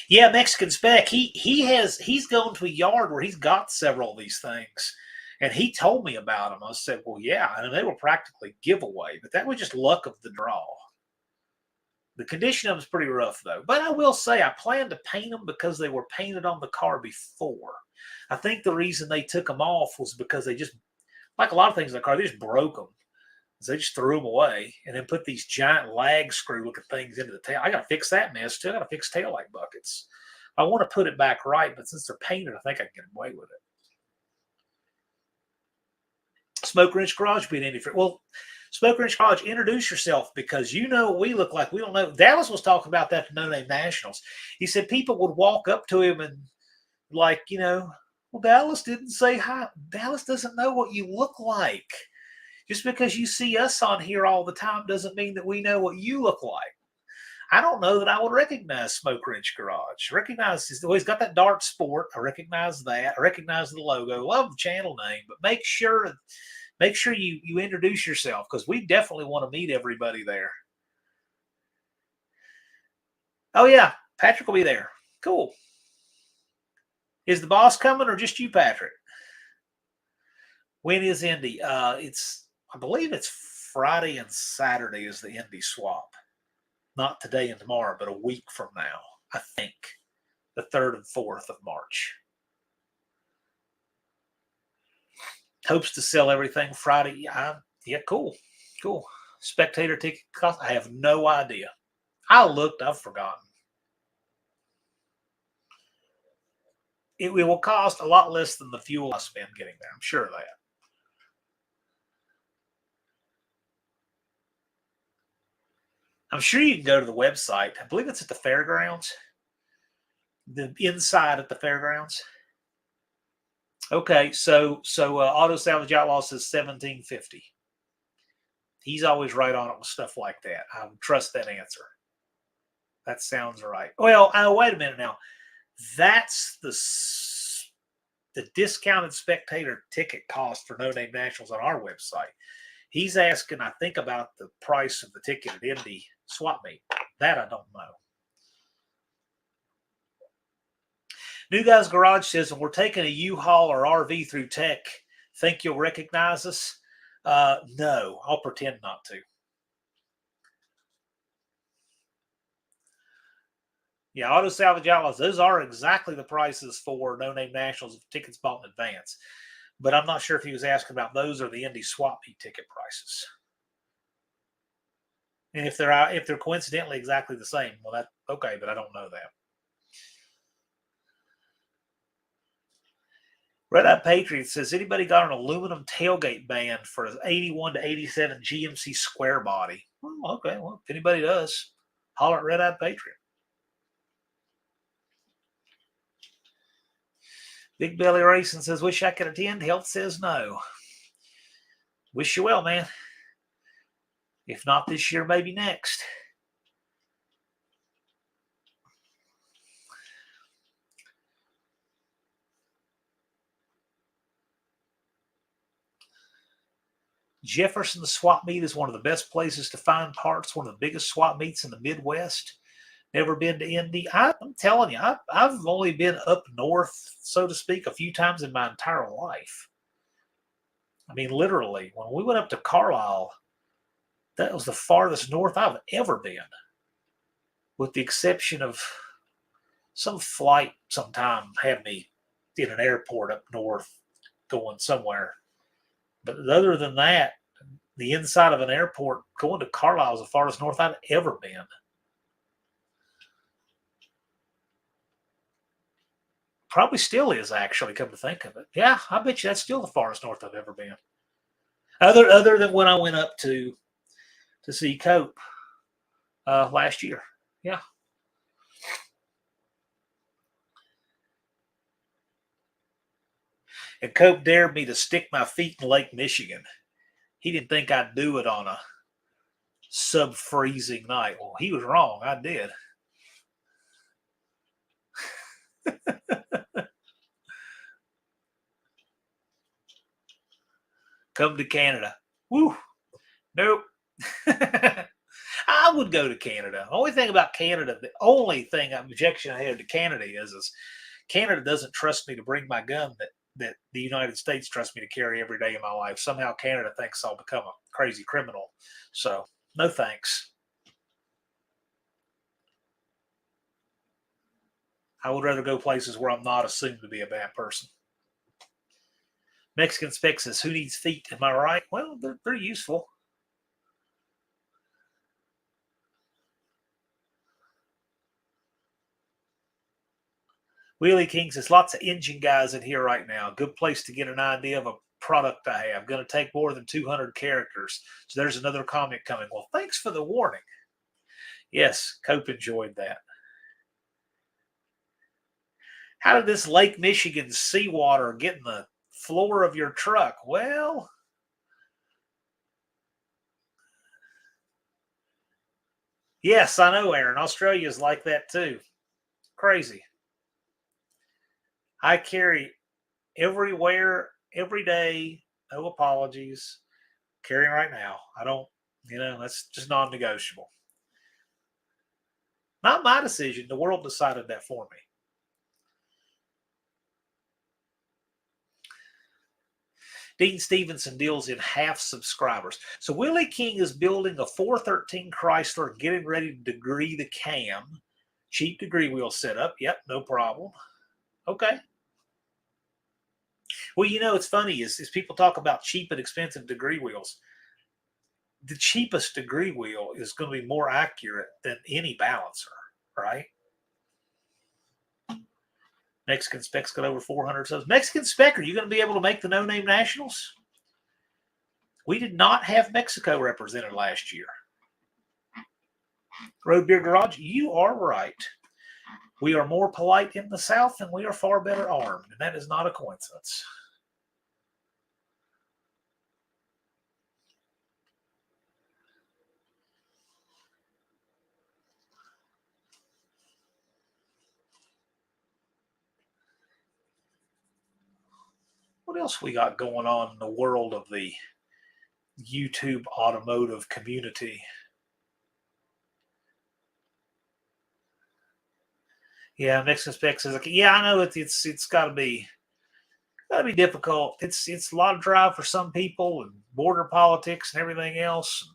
Yeah, Mexican Spec. He's gone to a yard where he's got several of these things, and he told me about them. I said, "Well, yeah," and they were practically giveaway, but that was just luck of the draw. The condition of them is pretty rough, though. But I will say, I plan to paint them because they were painted on the car before. I think the reason they took them off was because they just, like a lot of things in the car, they just broke them. So they just threw them away and then put these giant lag screw looking things into the tail. I got to fix that mess too. I got to fix taillight buckets. I want to put it back right, but since they're painted, I think I can get away with it. Smoke Wrench Garage being any well, Smoke Wrench Garage, introduce yourself because you know what we look like. We don't know. Dallas was talking about that to No Name Nationals. He said people would walk up to him and like, Well, Dallas didn't say hi. Dallas doesn't know what you look like. Just because you see us on here all the time doesn't mean that we know what you look like. I don't know that I would recognize Smoke Wrench Garage. Recognize he's got that Dart Sport. I recognize that. I recognize the logo. Love the channel name, but make sure you introduce yourself, because we definitely want to meet everybody there. Oh yeah, Patrick will be there. Cool. Is the boss coming or just you, Patrick? When is Indy? I believe it's Friday and Saturday is the Indy swap. Not today and tomorrow, but a week from now. I think the 3rd and 4th of March. Hopes to sell everything Friday. Yeah, cool. Spectator ticket cost? I have no idea. I looked. I've forgotten. It will cost a lot less than the fuel I spend getting there. I'm sure of that. I'm sure you can go to the website. I believe it's at the fairgrounds. The inside at the fairgrounds. Okay, so Auto Salvage Outlaw says $17.50. He's always right on it with stuff like that. I would trust that answer. That sounds right. Well, wait a minute now. That's the discounted spectator ticket cost for No Name Nationals on our website. He's asking, I think, about the price of the ticket at Indy swap meet. That I don't know. New Guys Garage says, and we're taking a U-Haul or RV through tech. Think you'll recognize us? No, I'll pretend not to. Yeah, Auto Salvage Outlaws, those are exactly the prices for No Name Nationals if tickets bought in advance. But I'm not sure if he was asking about those or the Indy swap meet ticket prices. And if they're coincidentally exactly the same, well, that's okay, but I don't know that. Red Eye Patriot says, anybody got an aluminum tailgate band for an 81 to 87 GMC square body? Oh, okay, well, if anybody does, holler at Red Eye Patriot. Big Belly Racing says, wish I could attend. Health says no. Wish you well, man. If not this year, maybe next. Jefferson swap meet is one of the best places to find parts, one of the biggest swap meets in the Midwest. Never been to Indy. I'm telling you, I've only been up north, so to speak, a few times in my entire life. I mean, literally, when we went up to Carlisle, that was the farthest north I've ever been, with the exception of some flight sometime had me in an airport up north going somewhere. But other than that, the inside of an airport going to Carlisle is the farthest north I've ever been. Probably still is, actually, come to think of it. Yeah, I bet you that's still the farthest north I've ever been. Other than when I went up to see Cope last year. Yeah. And Cope dared me to stick my feet in Lake Michigan. He didn't think I'd do it on a sub-freezing night. Well, he was wrong. I did. Come to Canada. Woo. Nope. I would go to Canada. The only thing about Canada, the only thing objection I had to Canada is Canada doesn't trust me to bring my gun that the United States trusts me to carry every day of my life. Somehow Canada thinks I'll become a crazy criminal. So, no thanks. I would rather go places where I'm not assumed to be a bad person. Mexican Spec says, who needs feet? Am I right? Well, they're useful. Wheelie King says, lots of engine guys in here right now. Good place to get an idea of a product I have. Going to take more than 200 characters. So there's another comment coming. Well, thanks for the warning. Yes, Cope enjoyed that. How did this Lake Michigan seawater get in the floor of your truck? Well, yes, I know, Aaron. Australia is like that too. Crazy. I carry everywhere, every day. No apologies. Carrying right now. I don't, that's just non negotiable. Not my decision. The world decided that for me. Dean Stevenson deals in half subscribers. So Willie King is building a 413 Chrysler, getting ready to degree the cam. Cheap degree wheel setup. Yep, no problem. Okay. Well, it's funny is people talk about cheap and expensive degree wheels. The cheapest degree wheel is going to be more accurate than any balancer, right? Mexican Specs got over 400 subs. Mexican Spec, are you going to be able to make the No Name Nationals? We did not have Mexico represented last year. Road Beer Garage, you are right. We are more polite in the South and we are far better armed, and that is not a coincidence. What else we got going on in the world of the YouTube automotive community? Yeah, Mexican Specs says, yeah, I know it's got to be difficult. It's a lot of drive for some people and border politics and everything else.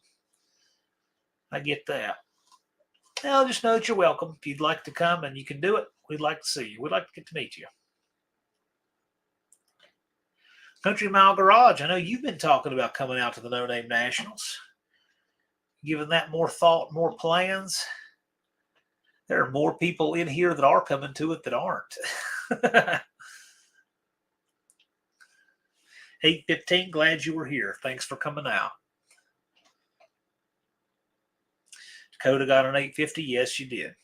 I get that. Well, just know that you're welcome. If you'd like to come and you can do it, we'd like to see you. We'd like to get to meet you. Country Mile Garage, I know you've been talking about coming out to the No Name Nationals. Giving that more thought, more plans. There are more people in here that are coming to it that aren't. 8:15, glad you were here. Thanks for coming out. Dakota got an 850. Yes, you did.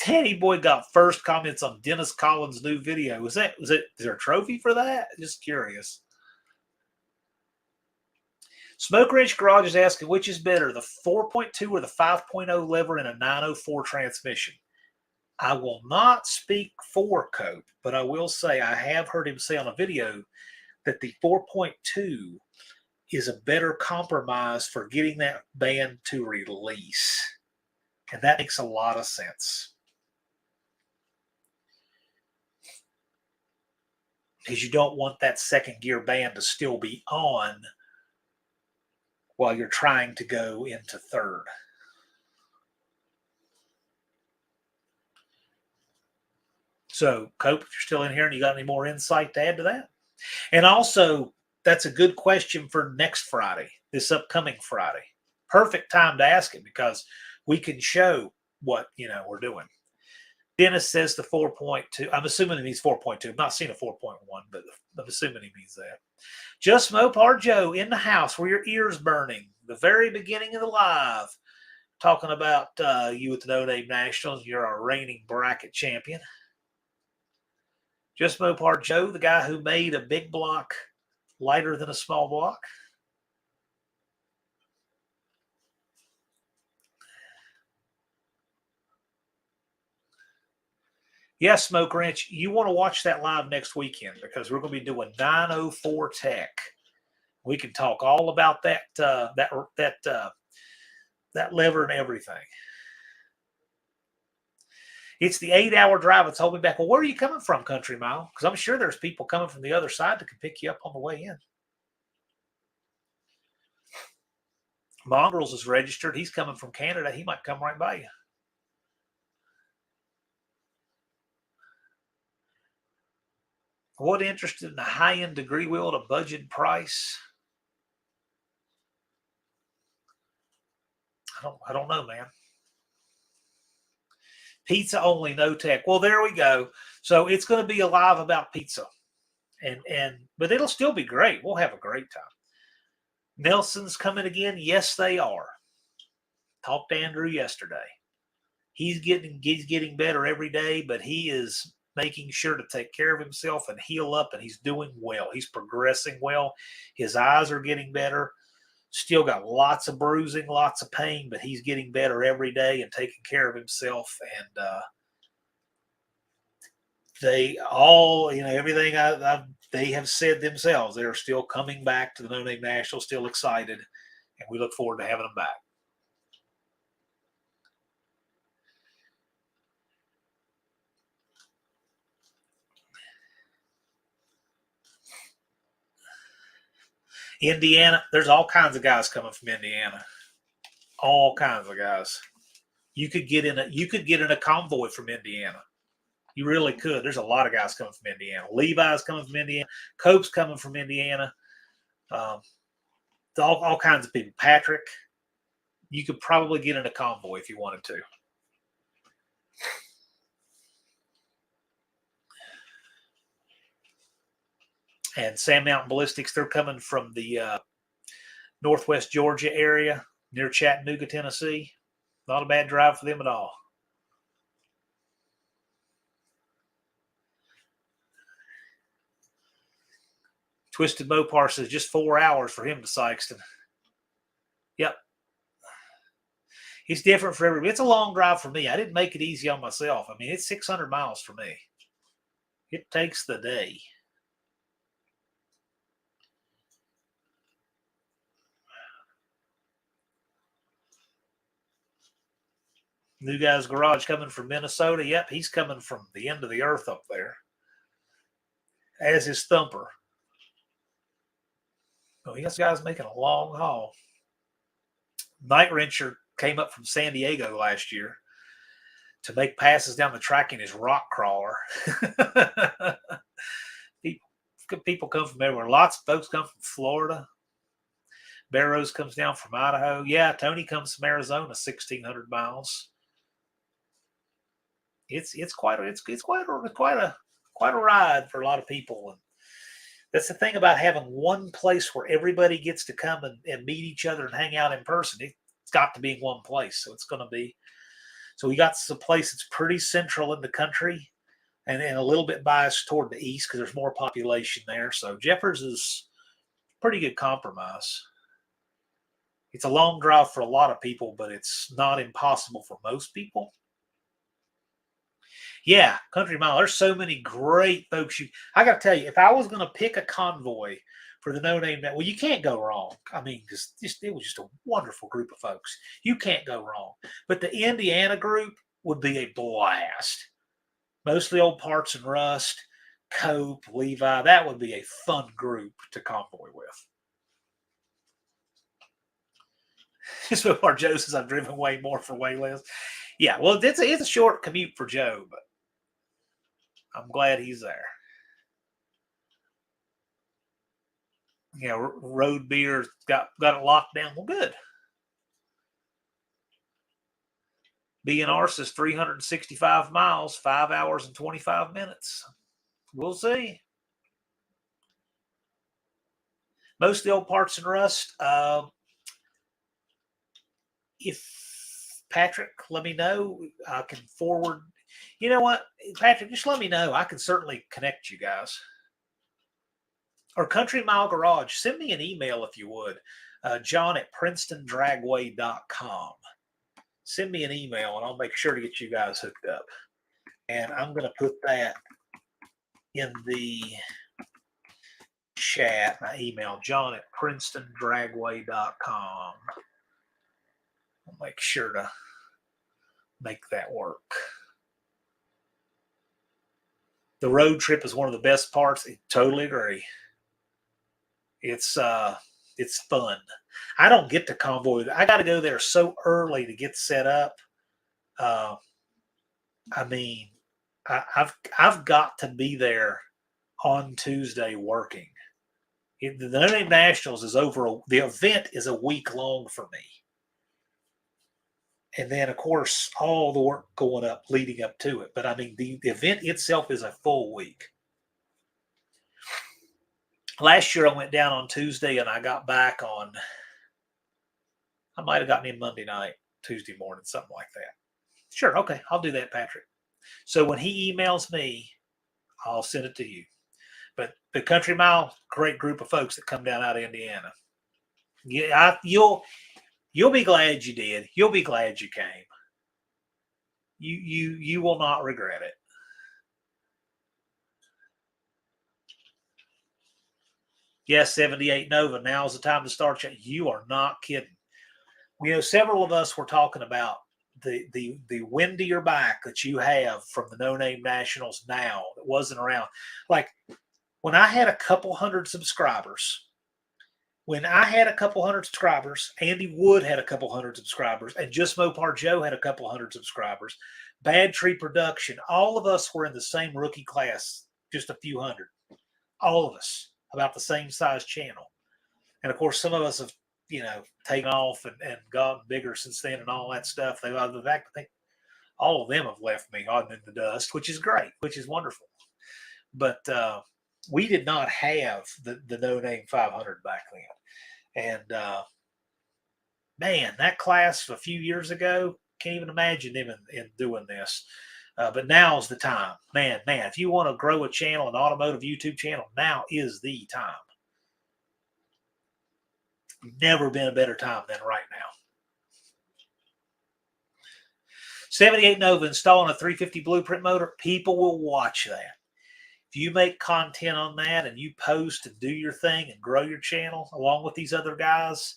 Danny Boy got first comments on Dennis Collins' new video. Is there a trophy for that? Just curious. Smoke Wrench Garage is asking which is better, the 4.2 or the 5.0 lever in a 904 transmission. I will not speak for Cope, but I will say I have heard him say on a video that the 4.2 is a better compromise for getting that band to release. And that makes a lot of sense. Because you don't want that second gear band to still be on while you're trying to go into third. So, Cope, if you're still in here and you got any more insight to add to that? And also, that's a good question for next Friday, this upcoming Friday. Perfect time to ask it because we can show what, we're doing. Dennis says the 4.2. I'm assuming he means 4.2. I've not seen a 4.1, but I'm assuming he means that. Just Mopar Joe in the house where your ears burning. The very beginning of the live. Talking about you at the No Name Nationals. You're our reigning bracket champion. Just Mopar Joe, the guy who made a big block lighter than a small block. Yes, Smoke Wrench, you want to watch that live next weekend because we're going to be doing 904 Tech. We can talk all about that lever and everything. It's the 8-hour drive that's holding me back. Well, where are you coming from, Country Mile? Because I'm sure there's people coming from the other side that can pick you up on the way in. Mongrels is registered. He's coming from Canada. He might come right by you. What interested in a high-end degree wheel at a budget price? I don't know, man. Pizza only, no tech. Well, there we go. So it's going to be a live about pizza, but it'll still be great. We'll have a great time. Nelson's coming again. Yes, they are. Talked to Andrew yesterday. He's getting better every day, but he is making sure to take care of himself and heal up, and he's doing well. He's progressing well. His eyes are getting better. Still got lots of bruising, lots of pain, but he's getting better every day and taking care of himself. And they all, everything they have said themselves, they're still coming back to the No Name National, still excited, and we look forward to having them back. Indiana, there's all kinds of guys coming from Indiana. All kinds of guys. You could get in a convoy from Indiana. You really could. There's a lot of guys coming from Indiana. Levi's coming from Indiana. Cope's coming from Indiana. All kinds of people. Patrick, you could probably get in a convoy if you wanted to. And Sand Mountain Ballistics, they're coming from the northwest Georgia area near Chattanooga, Tennessee. Not a bad drive for them at all. Twisted Mopar says just 4 hours for him to Sikeston. Yep. It's different for everybody. It's a long drive for me. I didn't make it easy on myself. I mean, it's 600 miles for me. It takes the day. New Guy's Garage coming from Minnesota. Yep, he's coming from the end of the earth up there. As is Thumper. Oh, he got guys making a long haul. Night Wrencher came up from San Diego last year to make passes down the track in his rock crawler. People come from everywhere. Lots of folks come from Florida. Barrows comes down from Idaho. Yeah, Tony comes from Arizona, 1,600 miles. It's quite a ride for a lot of people. And that's the thing about having one place where everybody gets to come and meet each other and hang out in person. It's got to be in one place. So it's going to be. So we got a place that's pretty central in the country and a little bit biased toward the east because there's more population there. So Jeffers is a pretty good compromise. It's a long drive for a lot of people, but it's not impossible for most people. Yeah, Country Mile. There's so many great folks. I got to tell you, if I was going to pick a convoy for the No Name, well, you can't go wrong. I mean, it was just a wonderful group of folks. You can't go wrong. But the Indiana group would be a blast. Mostly Old Parts and Rust, Cope, Levi. That would be a fun group to convoy with. So far, Joe says I've driven way more for way less. Yeah, well, it's a short commute for Joe, but I'm glad he's there. Yeah, Road Beer got it locked down. Well, good. BNR says 365 miles, 5 hours and 25 minutes. We'll see. Most of the Old Parts and Rust. If Patrick, let me know. I can forward. You know what, Patrick, just let me know. I can certainly connect you guys. Or Country Mile Garage, send me an email if you would. John at PrincetonDragway.com. Send me an email and I'll make sure to get you guys hooked up. And I'm going to put that in the chat. My email, John at PrincetonDragway.com. I'll make sure to make that work. The road trip is one of the best parts. I totally agree. It's fun. I don't get to convoy. I got to go there so early to get set up. I mean, I've got to be there on Tuesday working. The No Name Nationals is over. The event is a week long for me. And then, of course, all the work going up, leading up to it. But, I mean, the event itself is a full week. Last year, I went down on Tuesday, and I got back I might have gotten in Monday night, Tuesday morning, something like that. Sure. Okay. I'll do that, Patrick. So when he emails me, I'll send it to you. But the Country Mile, great group of folks that come down out of Indiana. Yeah, you'll be glad you did. You'll be glad you came. You will not regret it. Yes, 78 Nova. Now's the time to start. You are not kidding. Several of us were talking about the wind to your back that you have from the No Name Nationals now that wasn't around. Like when I had a couple hundred subscribers, Andy Wood had a couple hundred subscribers, and Just Mopar Joe had a couple hundred subscribers. Bad Tree Production, all of us were in the same rookie class, just a few hundred. All of us, about the same size channel. And of course, some of us have, taken off and gotten bigger since then and all that stuff. The fact, I think all of them have left me on in the dust, which is great, which is wonderful. But we did not have the No Name 500 back then. And man, that class a few years ago, can't even imagine them in doing this. But now's the time. Man, if you want to grow a channel, an automotive YouTube channel, now is the time. Never been a better time than right now. 78 Nova installing a 350 blueprint motor. People will watch that. If you make content on that and you post and do your thing and grow your channel along with these other guys,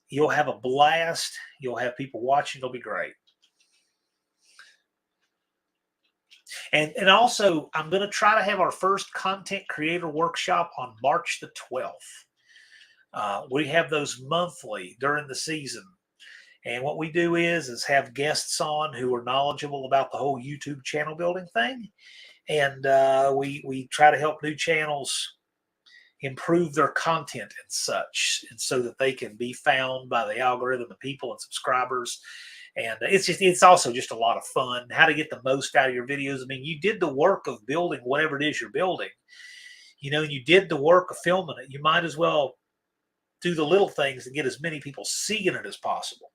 you'll have a blast. You'll have people watching. It'll be great. And also, I'm going to try to have our first content creator workshop on March the 12th. We have those monthly during the season. And what we do is have guests on who are knowledgeable about the whole YouTube channel building thing. And we try to help new channels improve their content and such, and so that they can be found by the algorithm of people and subscribers. And it's also just a lot of fun. How to get the most out of your videos. I mean, you did the work of building whatever it is you're building. You did the work of filming it. You might as well do the little things and get as many people seeing it as possible.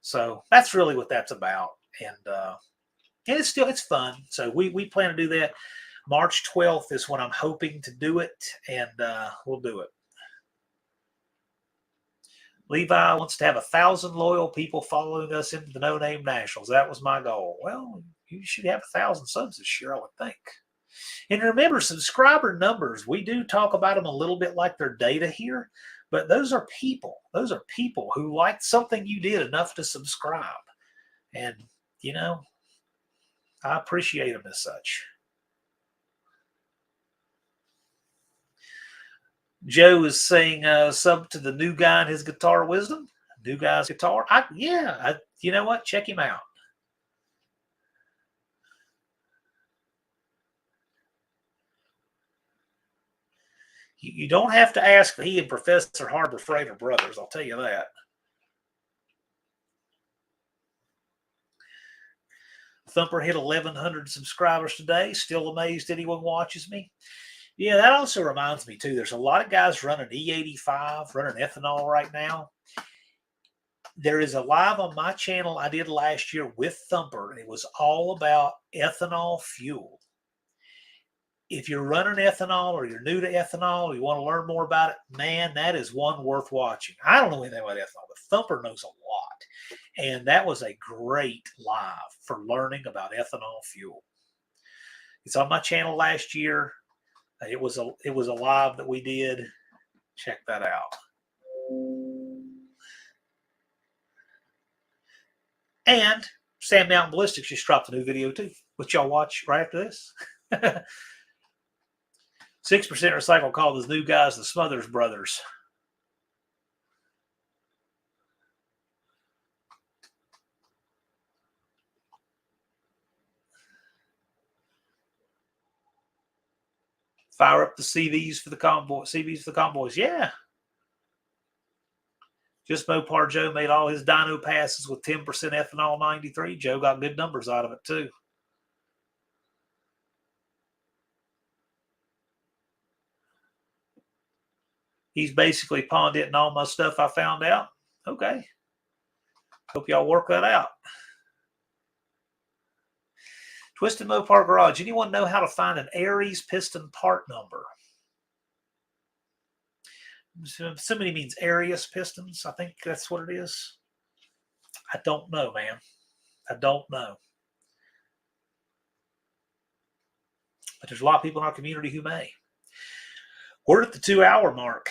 So that's really what that's about. And it's fun. So we plan to do that. March 12th is when I'm hoping to do it, and we'll do it. Levi wants to have 1,000 loyal people following us into the No Name Nationals. That was my goal. Well, you should have 1,000 subs this year, I would think. And remember, subscriber numbers, we do talk about them a little bit like they're data here, but those are people. Those are people who liked something you did enough to subscribe. And, I appreciate them as such. Joe is saying sub to the new guy and his guitar wisdom. New guy's guitar. You know what? Check him out. You don't have to ask if he and Professor Harbor Freight are brothers. I'll tell you that. Thumper hit 1,100 subscribers today. Still amazed anyone watches me. Yeah, that also reminds me, too. There's a lot of guys running E85, running ethanol right now. There is a live on my channel I did last year with Thumper, and it was all about ethanol fuel. If you're running ethanol or you're new to ethanol, or you want to learn more about it, man, that is one worth watching. I don't know anything about ethanol, but Thumper knows a lot. And that was a great live for learning about ethanol fuel. It's on my channel last year. It was a live that we did. Check that out. And Sam Mountain Ballistics just dropped a new video too, which y'all watch right after this. 6% Recycle called those new guys the Smothers Brothers. Fire up the CVs for the convoys. Yeah. Just Mopar Joe made all his dyno passes with 10% ethanol 93. Joe got good numbers out of it too. He's basically pawned it and all my stuff I found out. Okay. Hope y'all work that out. Twisted Mopar Garage. Anyone know how to find an Aries piston part number? Somebody means Arius pistons. I think that's what it is. I don't know, man. I don't know. But there's a lot of people in our community who may. We're at the 2-hour mark.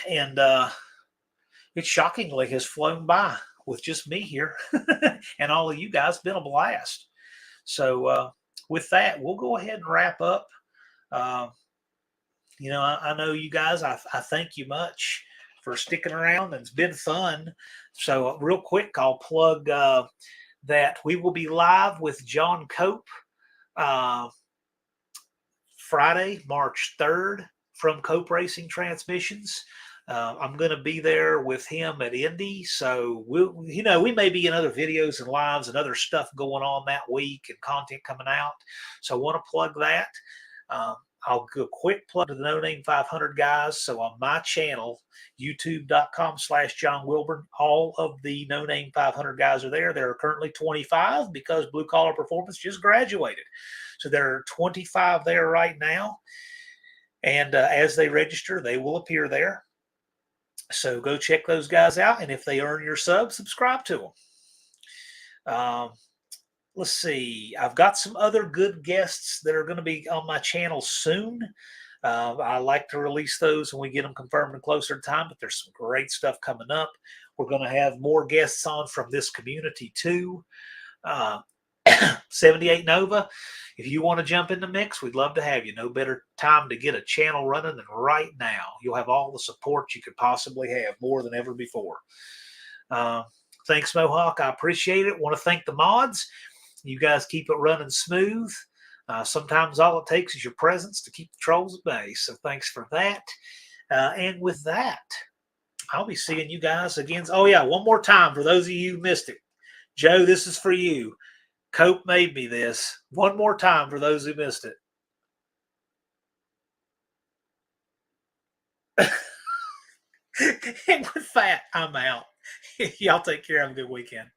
And it shockingly has flown by with just me here and all of you guys. Been a blast. So with that, we'll go ahead and wrap up. I know you guys. I thank you much for sticking around. It's been fun. So real quick, I'll plug that we will be live with John Cope Friday, March 3rd from Cope Racing Transmissions. I'm going to be there with him at Indy. So we may be in other videos and lives and other stuff going on that week and content coming out. So I want to plug that. I'll do a quick plug to the No Name 500 guys. So on my channel, youtube.com/John Wilburn, all of the No Name 500 guys are there. There are currently 25 because Blue Collar Performance just graduated. So there are 25 there right now. And as they register, they will appear there. So go check those guys out. And if they earn your sub, subscribe to them. Let's see. I've got some other good guests that are going to be on my channel soon. I like to release those when we get them confirmed in closer time, but there's some great stuff coming up. We're going to have more guests on from this community too. 78 Nova, if you want to jump in the mix, we'd love to have you. No better time to get a channel running than right now. You'll have all the support you could possibly have, more than ever before. Thanks, Mohawk. I appreciate it. Want to thank the mods. You guys keep it running smooth. Sometimes all it takes is your presence to keep the trolls at bay. So thanks for that. And with that, I'll be seeing you guys again. Oh, yeah, one more time for those of you who missed it. Joe, this is for you. Cope made me this. One more time for those who missed it. And with that, I'm out. Y'all take care. Have a good weekend.